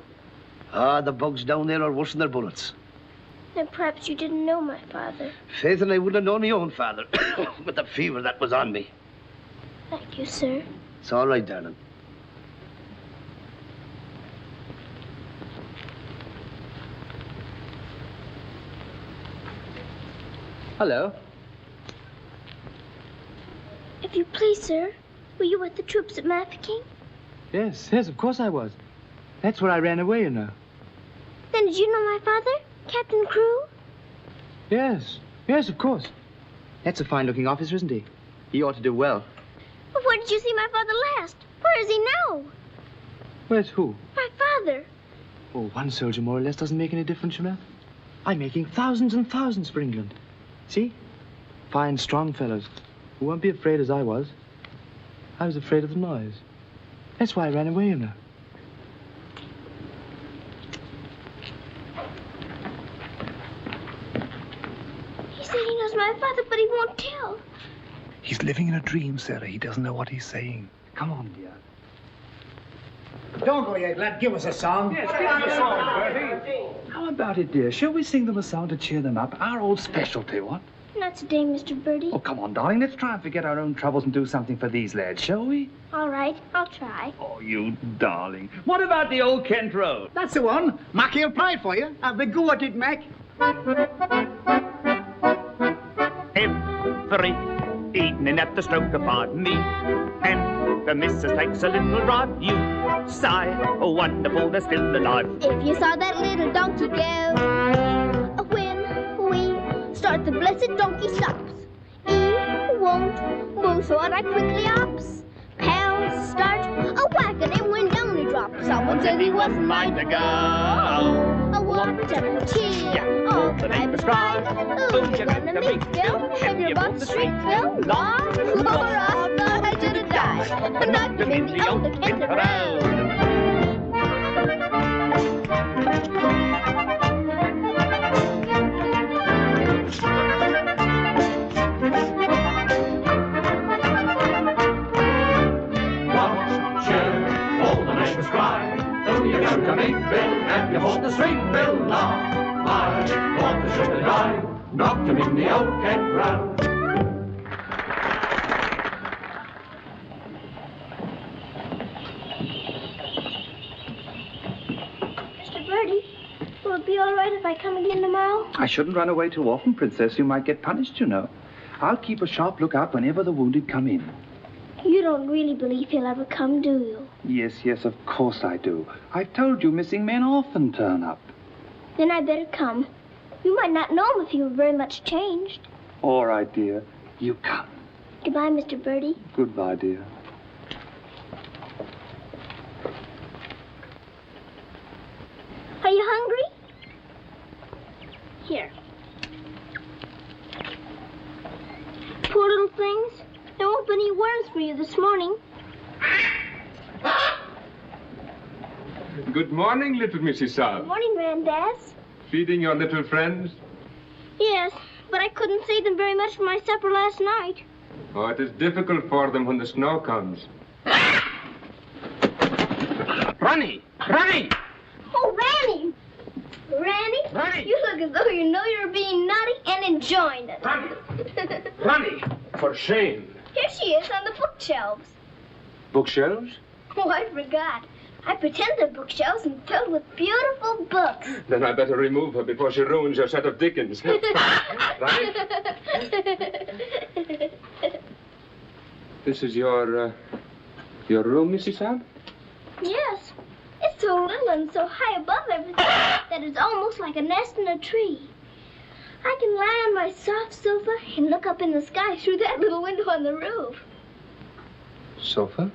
Ah, the bugs down there are worse than their bullets. Then perhaps you didn't know my father. Faith, and I wouldn't have known my own father with the fever that was on me. Thank you, sir. It's all right, darling. Hello. If you please, sir, were you with the troops at Mafeking? Yes, of course I was. That's where I ran away, you know. Then did you know my father, Captain Crewe? Yes, of course. That's a fine-looking officer, isn't he? He ought to do well. But where did you see my father last? Where is he now? Where's who? My father. Oh, one soldier more or less doesn't make any difference, you know. I'm making thousands and thousands for England. See? Fine, strong fellows who won't be afraid as I was. I was afraid of the noise. That's why I ran away, you know. He said he knows my father, but he won't tell. He's living in a dream, Sarah. He doesn't know what he's saying. Come on, dear. Don't go yet, lad. Give us a song. Yes, give us a song, Bertie. How about it, dear? Shall we sing them a song to cheer them up? Our old specialty, what? Not today, Mr. Bertie. Oh, come on, darling. Let's try and forget our own troubles and do something for these lads, shall we? All right, I'll try. Oh, you darling. What about the old Kent Road? That's the one. Mackie will play it for you. Have a go at it, Mac. Every evening at the stroke of pardon me, and the missus takes a little drive, you sigh, oh, wonderful, they're still alive. If you saw that little donkey go, when we start, the blessed donkey stops. He won't move, so I quickly hops. Pals start a whacking him when down he drops. Someone said he wasn't mine to go. What a cheer! All the neighbors cry. Oh, you're gonna meet Bill. Have your butt street, Bill. Lord, or I thought I should have died. But not to me, the old Kent Road. You're going to meet Bill, and you hold the string, Bill. Now, I want to shoot the guy, knock him in the old Kent Round. Mr. Birdie, will it be all right if I come again tomorrow? I shouldn't run away too often, Princess. You might get punished, you know. I'll keep a sharp lookout whenever the wounded come in. You don't really believe he'll ever come, do you? Yes, of course I do. I've told you missing men often turn up. Then I better come. You might not know him if he were very much changed. All right, dear. You come. Goodbye, Mr. Birdie. Goodbye, dear. Are you hungry? Here. Poor little things. There won't be any worms for you this morning. Good morning, little Mrs. Saab. Good morning, Grandaz. Feeding your little friends? Yes, but I couldn't save them very much for my supper last night. Oh, it is difficult for them when the snow comes. Ronnie! Ronnie! Oh, Ranny! Ranny, you look as though you know you're being naughty and enjoying it. Ronnie! For shame. Here she is on the bookshelves. Bookshelves? Oh, I forgot. I pretend they're bookshelves and filled with beautiful books. Then I better remove her before she ruins your set of Dickens. Right? This is your room, Mrs. Saab? Yes. It's so little and so high above everything that it's almost like a nest in a tree. I can lie on my soft sofa and look up in the sky through that little window on the roof. Sofa?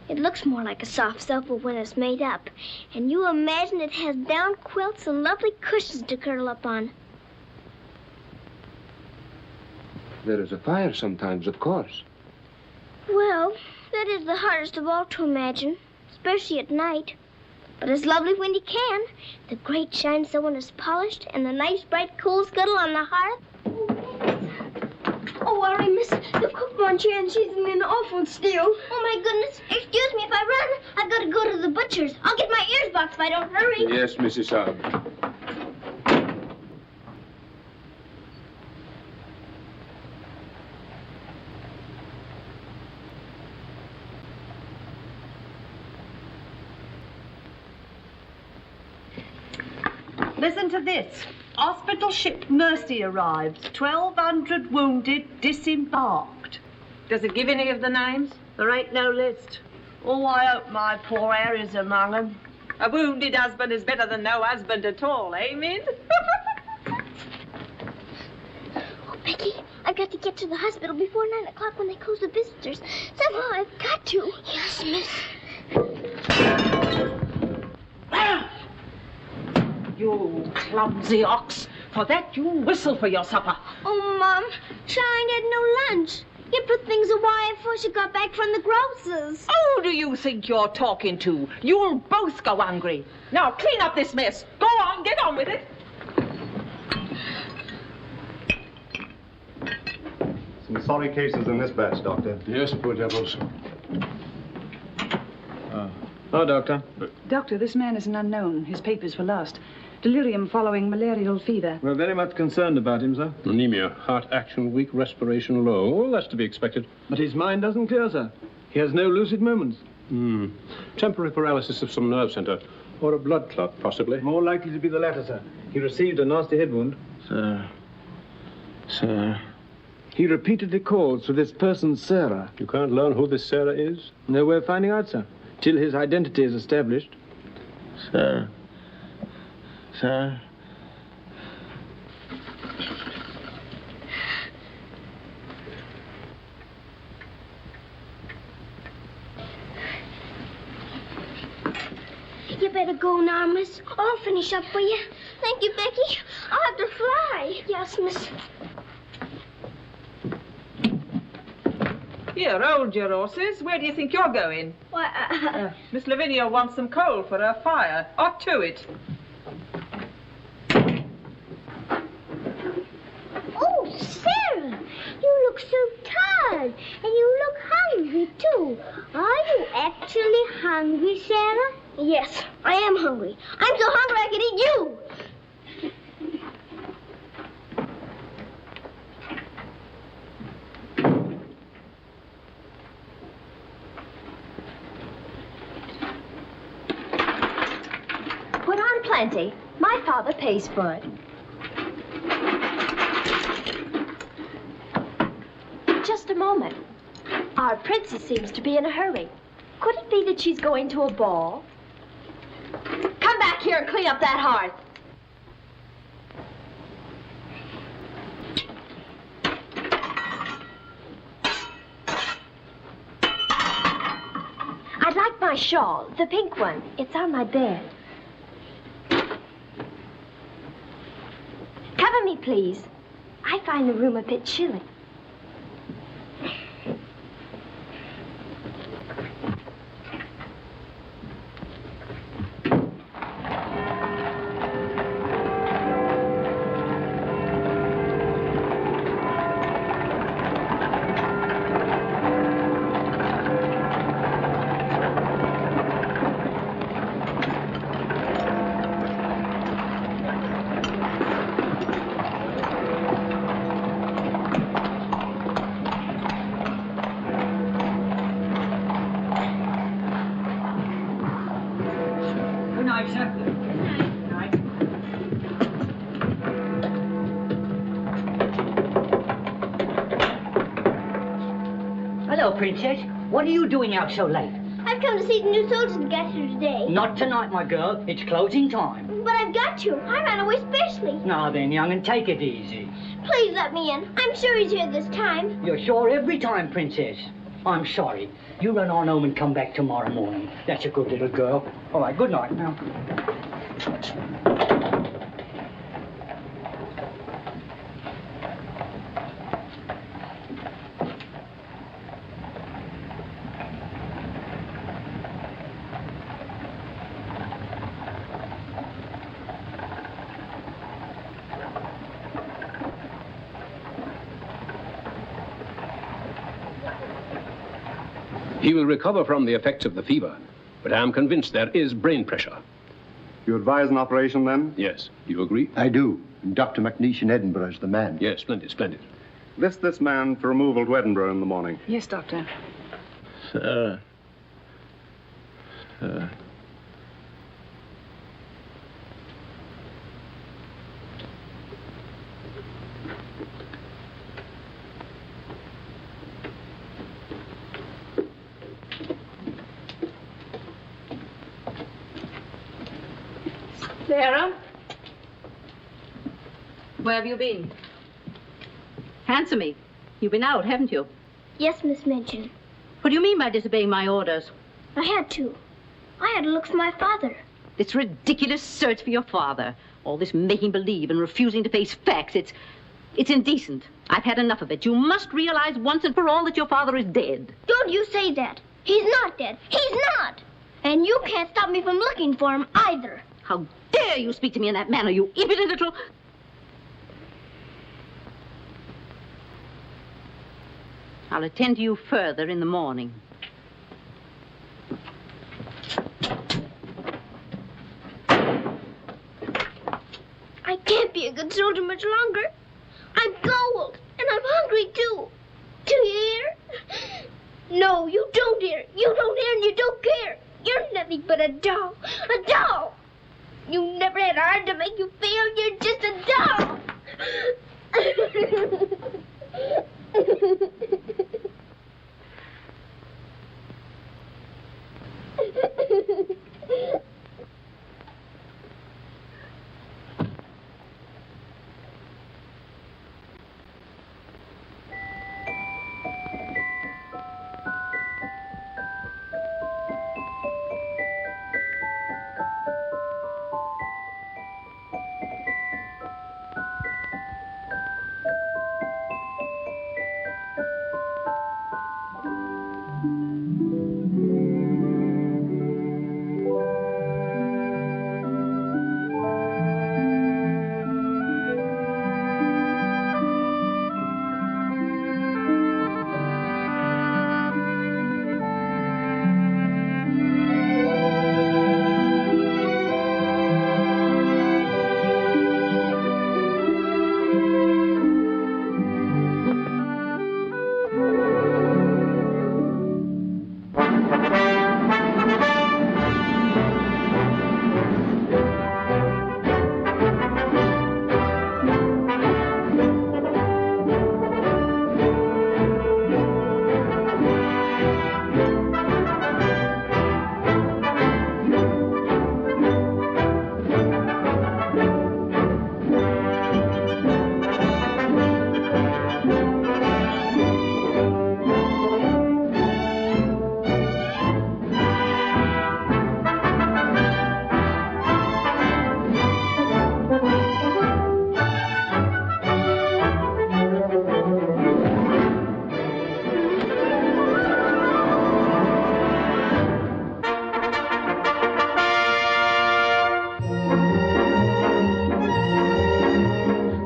It looks more like a soft sofa when it's made up. And you imagine it has down quilts and lovely cushions to curl up on. There is a fire sometimes, of course. Well, that is the hardest of all to imagine, especially at night. But it's lovely when you can. The grate shines so when it's polished, and the nice bright coal scuttle on the hearth. Oh, worry, miss. The cook wants you, and she's in an awful stew. Oh, my goodness. Excuse me if I run. I've got to go to the butcher's. I'll get my ears boxed if I don't hurry. Yes, Mrs. Saab. Listen to this. Hospital ship Mercy arrives. 1,200 wounded disembarked. Does it give any of the names? There ain't no list. Oh, I hope my poor Harry's among them. A wounded husband is better than no husband at all, amen? Oh, Becky, I've got to get to the hospital before 9 o'clock when they close the visitors. Somehow I've got to. Yes, miss. You clumsy ox. For that, you whistle for your supper. Oh, Mom, Shine had no lunch. You put things away before she got back from the grocer's. Who do you think you're talking to? You'll both go hungry. Now, clean up this mess. Go on, get on with it. Some sorry cases in this batch, Doctor. Yes, poor devils. Oh, Doctor. Doctor, this man is an unknown. His papers were lost. Delirium following malarial fever. We're very much concerned about him, sir. Anemia, heart action weak, respiration low. All that's to be expected. But his mind doesn't clear, sir. He has no lucid moments. Temporary paralysis of some nerve center. Or a blood clot, possibly. More likely to be the latter, sir. He received a nasty head wound. Sir. He repeatedly calls for this person, Sarah. You can't learn who this Sarah is? No way of finding out, sir, till his identity is established. Sarah. Sarah. You better go now, miss. I'll finish up for you. Thank you, Becky. I'll have to fly. Yes, miss. Here, hold your horses. Where do you think you're going? Why, Miss Lavinia wants some coal for her fire. Up to it. Oh, Sarah, you look so tired, and you look hungry, too. Are you actually hungry, Sarah? Yes, I am hungry. I'm so hungry I could eat you. Put on plenty. My father pays for it. Just a moment. Our princess seems to be in a hurry. Could it be that she's going to a ball? Come back here and clean up that hearth. I'd like my shawl, the pink one. It's on my bed. Cover me, please. I find the room a bit chilly. Princess, what are you doing out so late? I've come to see the new soldiers that got here today. Not tonight, my girl. It's closing time. But I've got to. I ran away specially. Now then, young, and take it easy. Please let me in. I'm sure he's here this time. You're sure every time, Princess. I'm sorry. You run on home and come back tomorrow morning. That's a good little girl. All right, good night now. He will recover from the effects of the fever, but I am convinced there is brain pressure. You advise an operation, then? Yes. Do you agree? I do. And Dr. McNeish in Edinburgh is the man. Yes, splendid, splendid. List this man for removal to Edinburgh in the morning. Yes, Doctor. Sarah. Sarah? Where have you been? Answer me. You've been out, haven't you? Yes, Miss Minchin. What do you mean by disobeying my orders? I had to. I had to look for my father. This ridiculous search for your father. All this making believe and refusing to face facts. It's indecent. I've had enough of it. You must realize once and for all that your father is dead. Don't you say that. He's not dead. He's not. And you can't stop me from looking for him either. How dare you speak to me in that manner, you impudent little... I'll attend to you further in the morning. I can't be a good soldier much longer. I'm cold, and I'm hungry, too. Do you hear? No, you don't hear. You don't hear and you don't care. You're nothing but a doll. A doll. You never had a heart to make you feel. You're just a doll.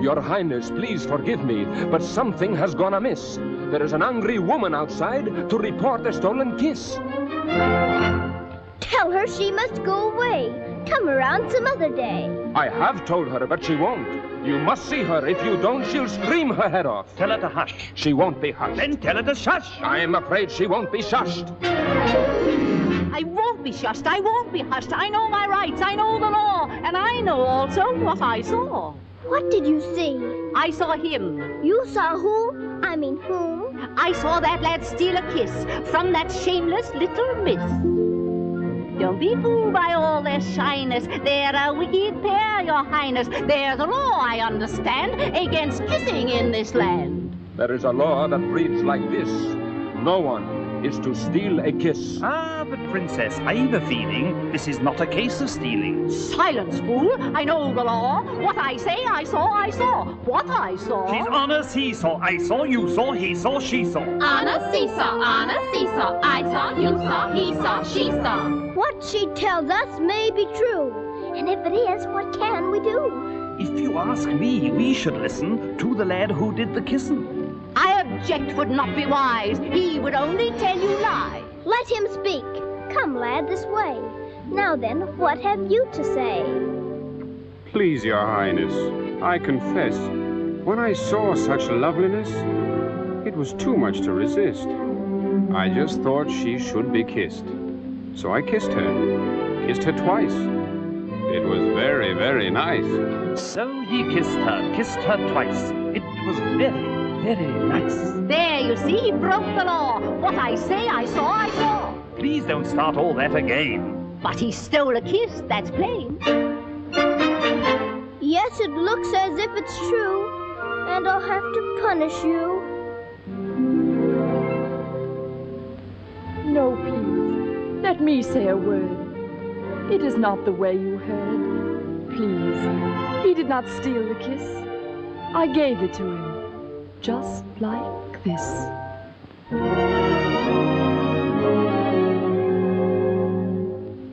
Your Highness, please forgive me, but something has gone amiss. There is an angry woman outside to report a stolen kiss. Tell her she must go away. Come around some other day. I have told her, but she won't. You must see her. If you don't, she'll scream her head off. Tell her to hush. She won't be hushed. Then tell her to shush. I'm afraid she won't be shushed. I won't be shushed. I won't be hushed. I know my rights. I know the law. And I know also what I saw. What did you see? I saw him. You saw who? I mean whom? I saw that lad steal a kiss from that shameless little miss. Don't be fooled by all their shyness. They're a wicked pair, your highness. There's a law, I understand, against kissing in this land. There is a law that reads like this. No one is to steal a kiss. Ah, but Princess, I've a feeling this is not a case of stealing. Silence, fool. I know the law. What I say, I saw, I saw. What I saw. She's on a seesaw. I saw, you saw, he saw, she saw. On a seesaw, on a seesaw. I saw, you saw, he saw, she saw. What she tells us may be true. And if it is, what can we do? If you ask me, we should listen to the lad who did the kissing. I object would not be wise. He would only tell you lies. Let him speak. Come, lad, this way. Now then, what have you to say? Please, your highness, I confess, when I saw such loveliness, it was too much to resist. I just thought she should be kissed. So I kissed her twice. It was very, very nice. So he kissed her twice. It was very, very nice. There, you see, he broke the law. What I say, I saw, I saw. Please don't start all that again. But he stole a kiss, that's plain. Yes, it looks as if it's true. And I'll have to punish you. No, please. Let me say a word. It is not the way you heard. Please. He did not steal the kiss. I gave it to him. Just like this.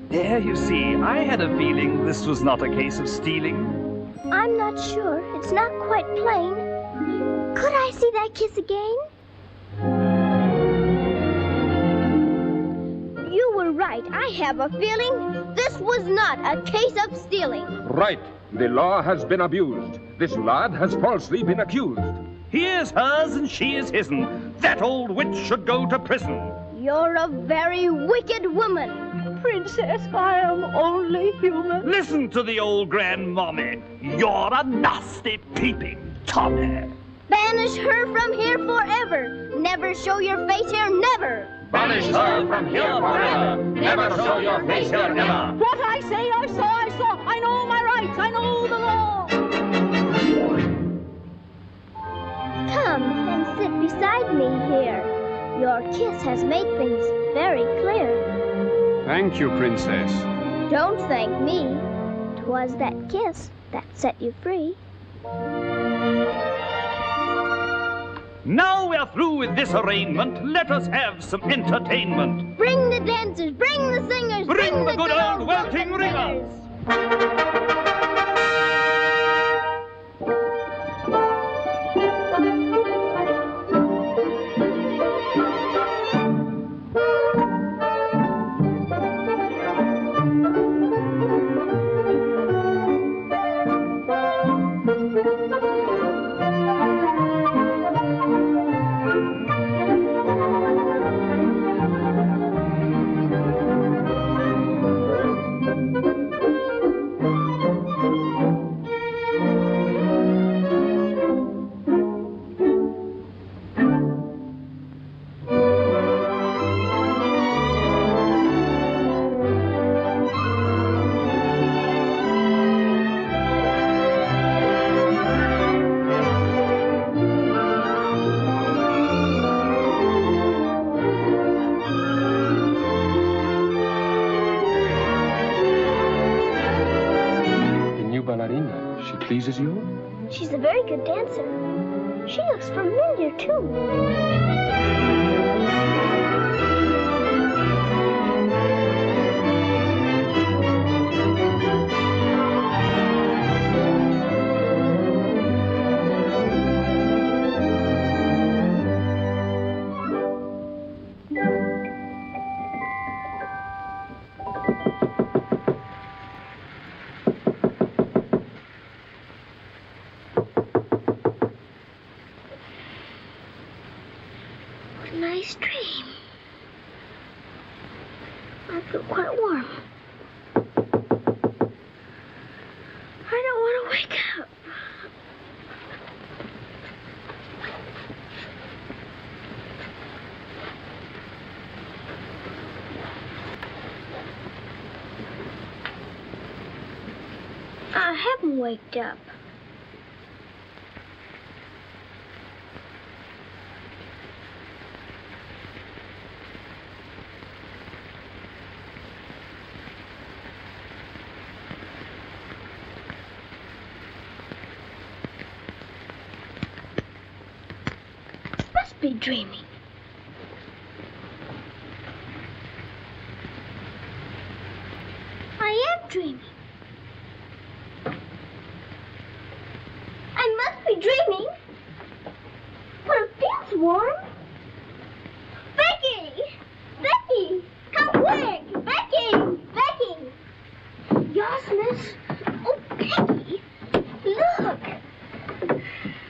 There, you see, I had a feeling this was not a case of stealing. I'm not sure. It's not quite plain. Could I see that kiss again? You were right. I have a feeling this was not a case of stealing. Right. The law has been abused. This lad has falsely been accused. He is hers and she is his'n. That old witch should go to prison. You're a very wicked woman. Princess, I am only human. Listen to the old grandmommy. You're a nasty, peeping Tommy. Banish her from here forever. Never show your face here, never. Banish her from here forever. Never show your face here, never. What I say, I saw. I know my rights. I know the law. Come and sit beside me here. Your kiss has made things very clear. Thank you, Princess. Don't thank me. 'Twas that kiss that set you free. Now we're through with this arraignment. Let us have some entertainment. Bring the dancers, bring the singers, Bring the good old welting ringers. She pleases you? She's a very good dancer. She looks familiar, too. Nice dream. I feel quite warm. I don't want to wake up. I haven't waked up. Be dreaming. I am dreaming. I must be dreaming. But it feels warm. Becky! Becky! Come quick! Becky! Becky! Yes, miss? Oh, Becky! Look!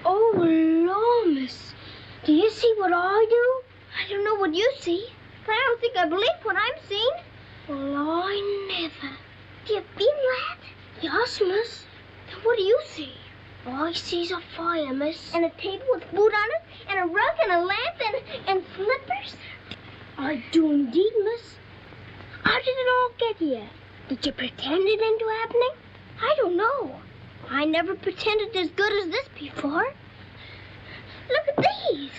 Oh, Lord, miss. Do you see what I do? I don't know what you see, but I don't think I believe what I'm seeing. Well, I never. Do you feel that? Yes, miss. Then what do you see? I sees a fire, miss. And a table with food on it, and a rug, and a lamp, and slippers. I do indeed, miss. How did it all get here? Did you pretend it into happening? I don't know. I never pretended as good as this before. Look at these.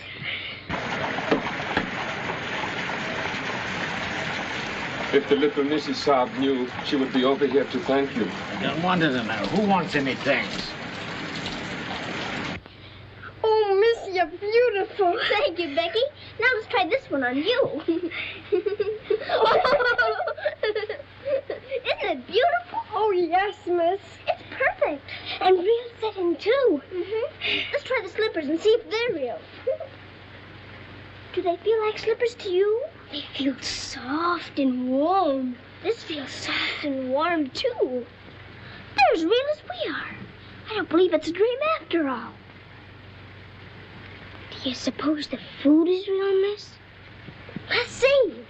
If the little Mrs. Saab knew, she would be over here to thank you. I don't want to know. Who wants any thanks? Oh, miss, you're beautiful. Thank you, Becky. Now let's try this one on you. Isn't it beautiful? Oh, yes, miss. It's perfect. And real satin, too. Let's try the slippers and see if they're real. Do they feel like slippers to you? They feel soft and warm. This feels soft and warm, too. They're as real as we are. I don't believe it's a dream after all. Do you suppose the food is real, miss? Let's see.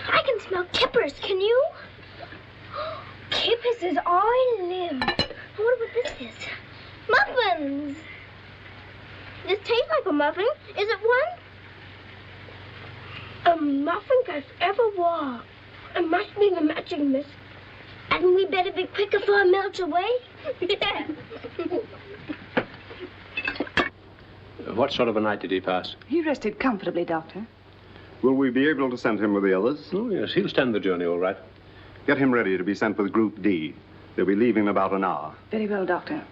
I can smell kippers, can you? Kippers as I live. I wonder what this is. Muffins! This tastes like a muffin. Is it one? A muffin that's ever warm. It must be the magic mist. And we better be quick before it melts away. What sort of a night did he pass? He rested comfortably, Doctor. Will we be able to send him with the others? Oh, yes, he'll stand the journey all right. Get him ready to be sent with Group D. They'll be leaving in about an hour. Very well, Doctor.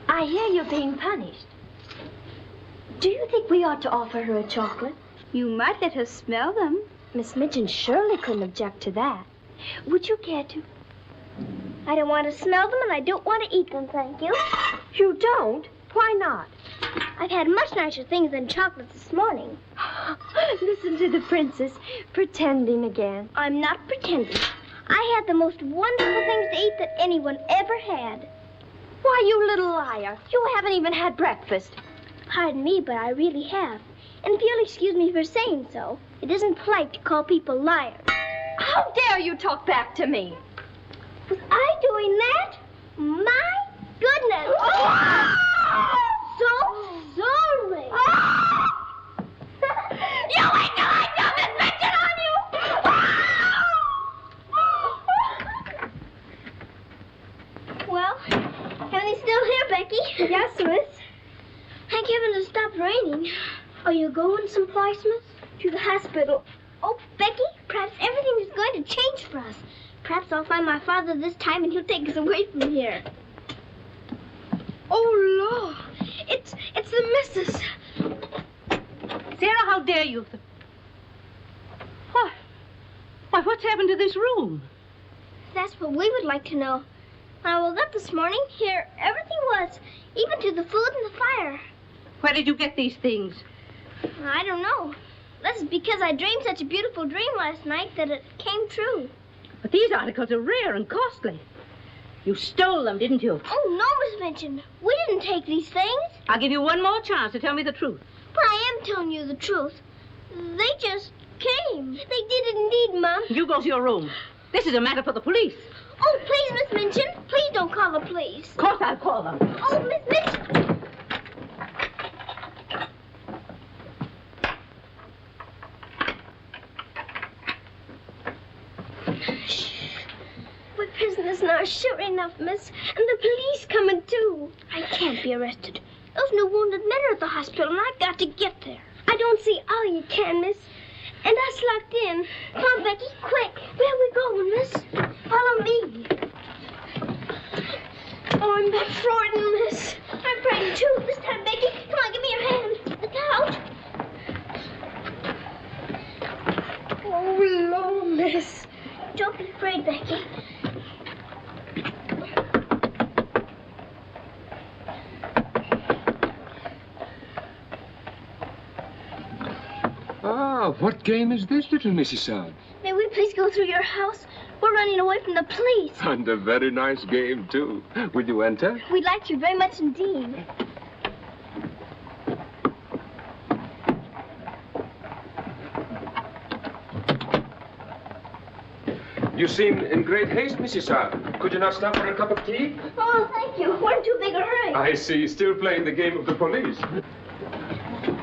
I hear you're being punished. Do you think we ought to offer her a chocolate? You might let her smell them. Miss Minchin surely couldn't object to that. Would you care to? I don't want to smell them and I don't want to eat them, thank you. You don't? Why not? I've had much nicer things than chocolates this morning. Listen to the princess, pretending again. I'm not pretending. I had the most wonderful things to eat that anyone ever had. Why, you little liar. You haven't even had breakfast. Pardon me, but I really have. And if you'll excuse me for saying so, it isn't polite to call people liars. How dare you talk back to me? Was I doing that? My goodness. So sorry. You wait till I dump this mention on you! Well, everything's still here, Becky. Yes, Miss. Thank heaven it stopped raining. Are you going someplace, Miss? To the hospital. Oh, Becky, perhaps everything is going to change for us. Perhaps I'll find my father this time and he'll take us away from here. Oh, Lord. It's the missus. Sarah, how dare you? Why, what's happened to this room? That's what we would like to know. When I woke up this morning, here everything was, even to the food and the fire. Where did you get these things? I don't know. That's because I dreamed such a beautiful dream last night that it came true. But these articles are rare and costly. You stole them, didn't you? Oh, no, Miss Minchin. We didn't take these things. I'll give you one more chance to tell me the truth. But I am telling you the truth. They just came. They did indeed, Mom. You go to your room. This is a matter for the police. Oh, please, Miss Minchin. Please don't call the police. Of course I'll call them. Oh, Miss Minchin. We're prisoners now, sure enough, miss. And the police coming, too. I can't be arrested. Those new wounded men are at the hospital, and I've got to get there. I don't see how you can, miss. And us locked in. Come on, Becky, quick. Where are we going, miss? Follow me. Oh, I'm that frightened, miss. I'm frightened, too. This time, Becky. Come on, give me your hand. Look out. Oh, Lord, miss. Don't be afraid, Becky. Ah, what game is this, little Mrs. Sard? May we please go through your house? We're running away from the police. And a very nice game, too. Will you enter? We'd like to very much indeed. You seem in great haste, Mrs. Sard. Could you not stop for a cup of tea? Oh, thank you. We're in too big a hurry. I see. Still playing the game of the police.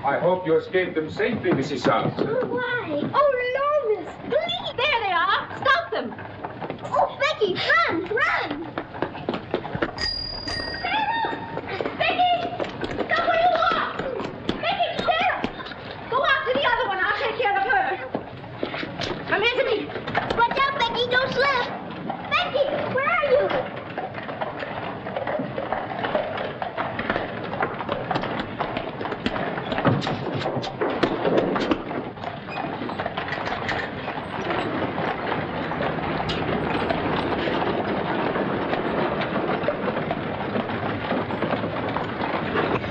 I hope you escaped them safely, Mrs. Sard. Oh, why? Oh, no, miss. Police! There they are. Stop them. Oh, Becky, run, run. Sarah! Becky! Stop where you are! Becky, Sarah! Go after the other one. I'll take care of her. Come here to me. Watch out, Becky. Don't slip. Becky, where are you?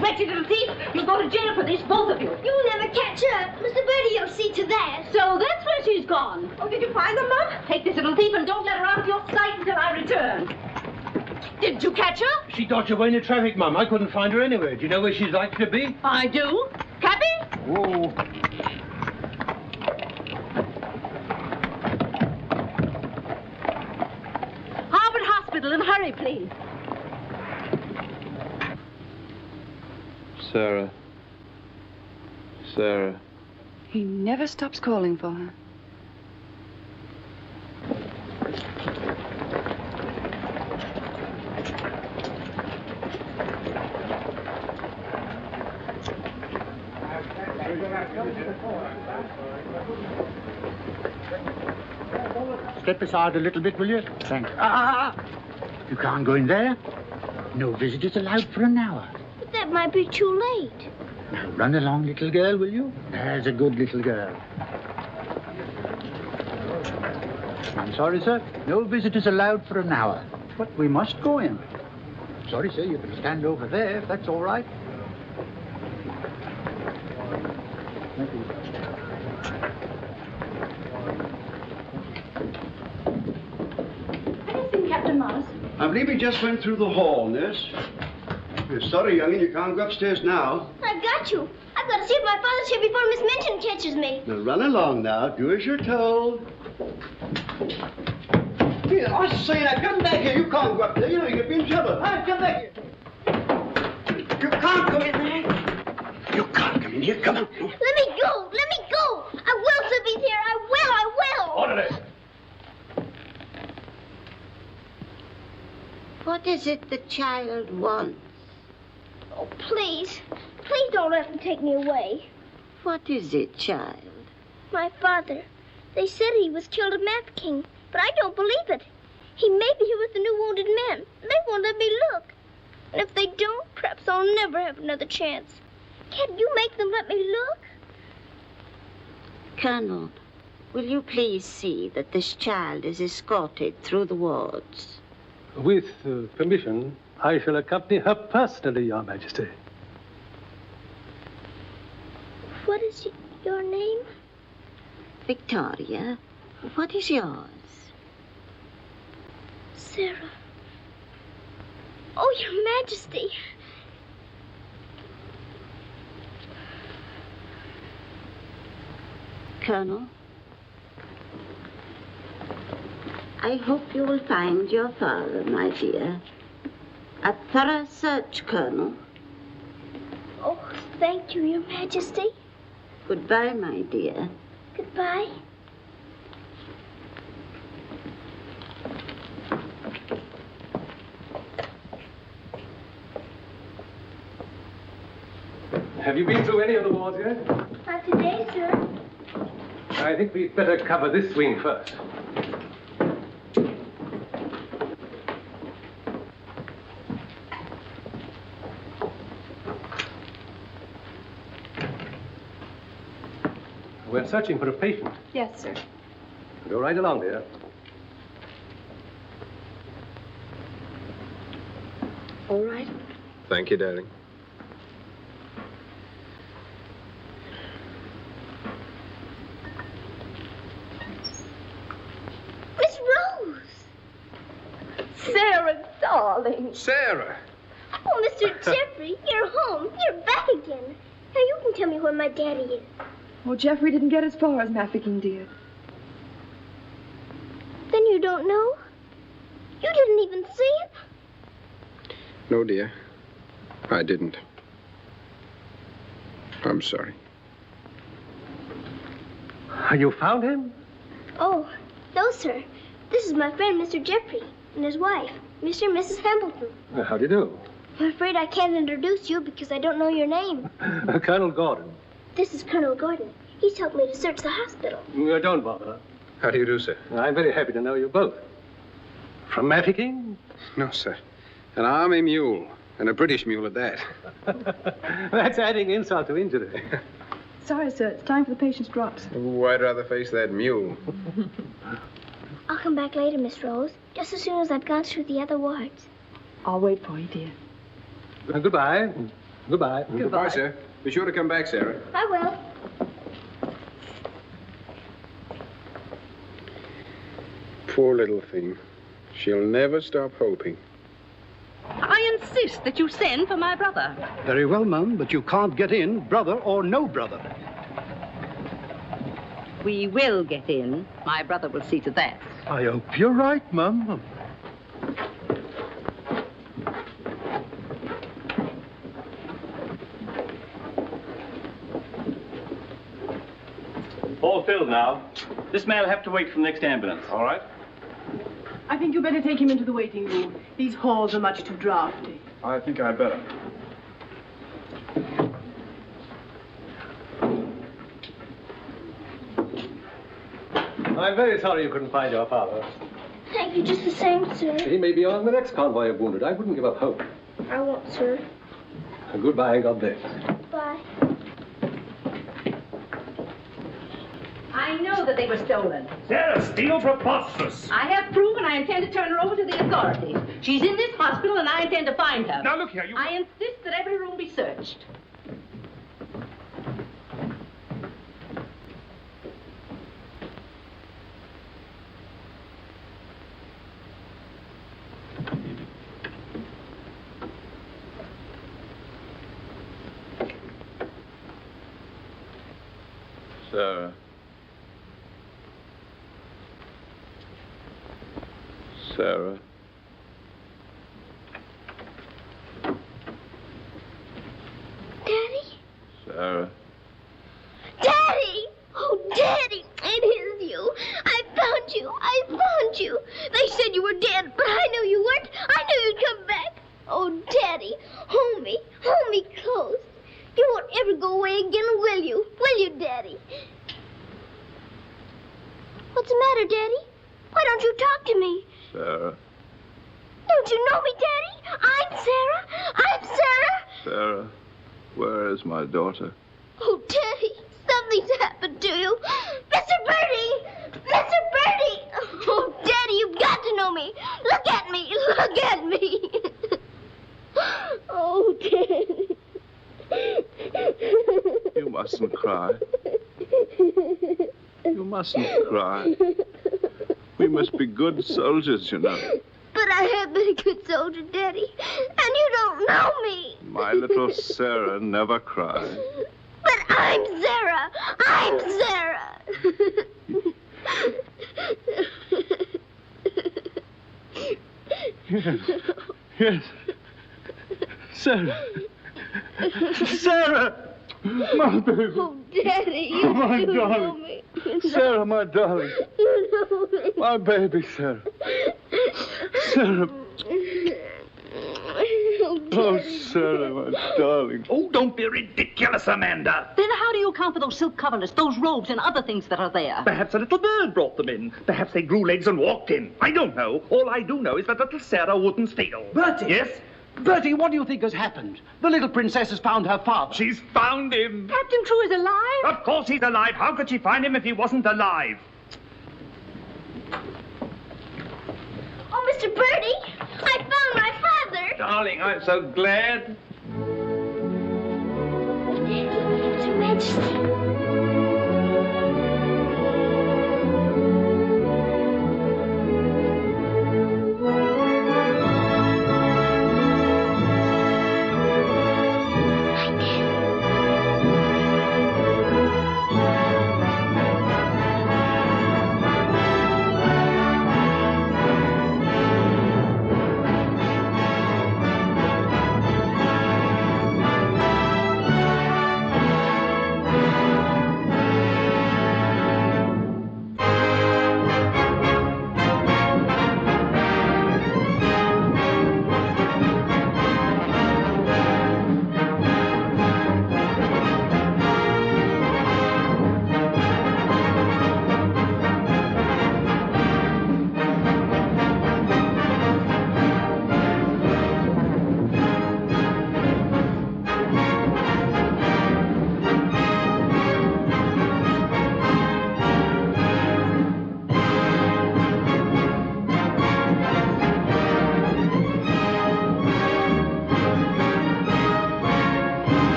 Wretched little thief. You'll go to jail for this, both of you. You'll never catch her. Mr. Birdie will see to that. So that's where she's gone. Oh, did you find them, Mom? Take this little thief and don't let her out of your sight until I return. Did you catch catch her? She dodged away in the traffic, Mum. I couldn't find her anywhere. Do you know where she's likely to be? I do. Cabby? Whoa. Harvard Hospital, and hurry, please. Sarah. Sarah. He never stops calling for her. Step aside a little bit, will you? Thanks. You can't go in there. No visitors allowed for an hour. But that might be too late. Now, run along, little girl, will you? There's a good little girl. I'm sorry, sir. No visitors allowed for an hour. But we must go in. Sorry, sir. You can stand over there, if that's all right. Thank you. Anything, Captain Morris? I believe he just went through the hall, nurse. We're sorry, young'un, you can't go upstairs now. I've got you. I've got to see if my father's here before Miss Minton catches me. Now run along now. Do as you're told. Here, I say now, come back here. You can't go up there. You know you could be in trouble. Hi, come back here. You can't go in there. You can't come in here. Come on. Let me go. Let me go. I will, if he's here. I will. I will. Orderly. What is it the child wants? Oh, please. Please don't let him take me away. What is it, child? My father. They said he was killed at Mafeking, but I don't believe it. He may be here with the new wounded men. They won't let me look. And if they don't, perhaps I'll never have another chance. Can't you make them let me look? Colonel, will you please see that this child is escorted through the wards? With permission, I shall accompany her personally, Your Majesty. What is your name? Victoria, what is yours? Sarah. Oh, Your Majesty. Colonel, I hope you will find your father, my dear. A thorough search, Colonel. Oh, thank you, Your Majesty. Goodbye, my dear. Goodbye. Have you been through any of the wards yet? Not today, sir. I think we'd better cover this wing first. We're searching for a patient. Yes, sir. Go right along, dear. All right. Thank you, darling. Miss Rose! Sarah, darling. Sarah! Oh, Mr. Jeffrey, you're home. You're back again. Now you can tell me where my daddy is. Oh, Jeffrey didn't get as far as Mafeking, dear. Then you don't know? You didn't even see him? No, dear. I didn't. I'm sorry. You found him? Oh, no, sir. This is my friend, Mr. Jeffrey, and his wife, Mr. and Mrs. Hamilton. How do you do? I'm afraid I can't introduce you because I don't know your name. Colonel Gordon. This is Colonel Gordon. He's helped me to search the hospital. Don't bother. How do you do, sir? I'm very happy to know you both. From Mafeking? No, sir. An army mule, and a British mule at that. That's adding insult to injury. Sorry, sir. It's time for the patient's drops. Oh, I'd rather face that mule. I'll come back later, Miss Rose, just as soon as I've gone through the other wards. I'll wait for you, dear. Goodbye. Goodbye. Goodbye, sir. Be sure to come back, Sarah. I will. Poor little thing. She'll never stop hoping. insist that you send for my brother. Very well, Mum, but you can't get in, brother or no brother. We will get in. My brother will see to that. I hope you're right, Mum. All filled now. This man will have to wait for the next ambulance. All right? I think you better take him into the waiting room. These halls are much too drafty. I think I'd better. I'm very sorry you couldn't find your father. Thank you just the same, sir. He may be on the next convoy of wounded. I wouldn't give up hope. I won't, sir. Goodbye and God bless. Bye. I know that they were stolen. Sarah, steal preposterous. I have proof and I intend to turn her over to the authorities. She's in this hospital and I intend to find her. Now, look here, you... I insist that every room be searched. Sarah. Sarah. Daddy? Sarah. Daddy! Oh, Daddy, it is you. I found you. I found you. They said you were dead, but I knew you weren't. I knew you'd come back. Oh, Daddy, hold me close. You won't ever go away again, will you? Will you, Daddy? What's the matter, Daddy? Why don't you talk to me? Sarah. Don't you know me, Daddy? I'm Sarah. I'm Sarah. Sarah, where is my daughter? Oh, Daddy, something's happened to you. Mr. Birdie! Mr. Birdie! Oh, Daddy, you've got to know me. Look at me. Look at me. Oh, Daddy. You mustn't cry. You mustn't cry. We must be good soldiers, you know. But I have been a good soldier, Daddy, and you don't know me. My little Sarah never cried. But I'm Sarah. I'm Sarah. Yes. Yes. Sarah. Sarah! My baby. Oh, Daddy, you my do darling. know me. Sarah, my darling. You know me. My baby, Sarah. Sarah. Oh, Sarah, my darling. Oh, don't be ridiculous, Amanda. Then how do you account for those silk coverlets, those robes, and other things that are there? Perhaps a little bird brought them in. Perhaps they grew legs and walked in. I don't know. All I do know is that little Sarah wouldn't steal. Bertie! Yes? Bertie, what do you think has happened? The little princess has found her father. She's found him. Captain Crewe is alive? Of course he's alive. How could she find him if he wasn't alive? Oh, Mr. Birdie, I found my father. Darling, I'm so glad. Daddy, His Majesty.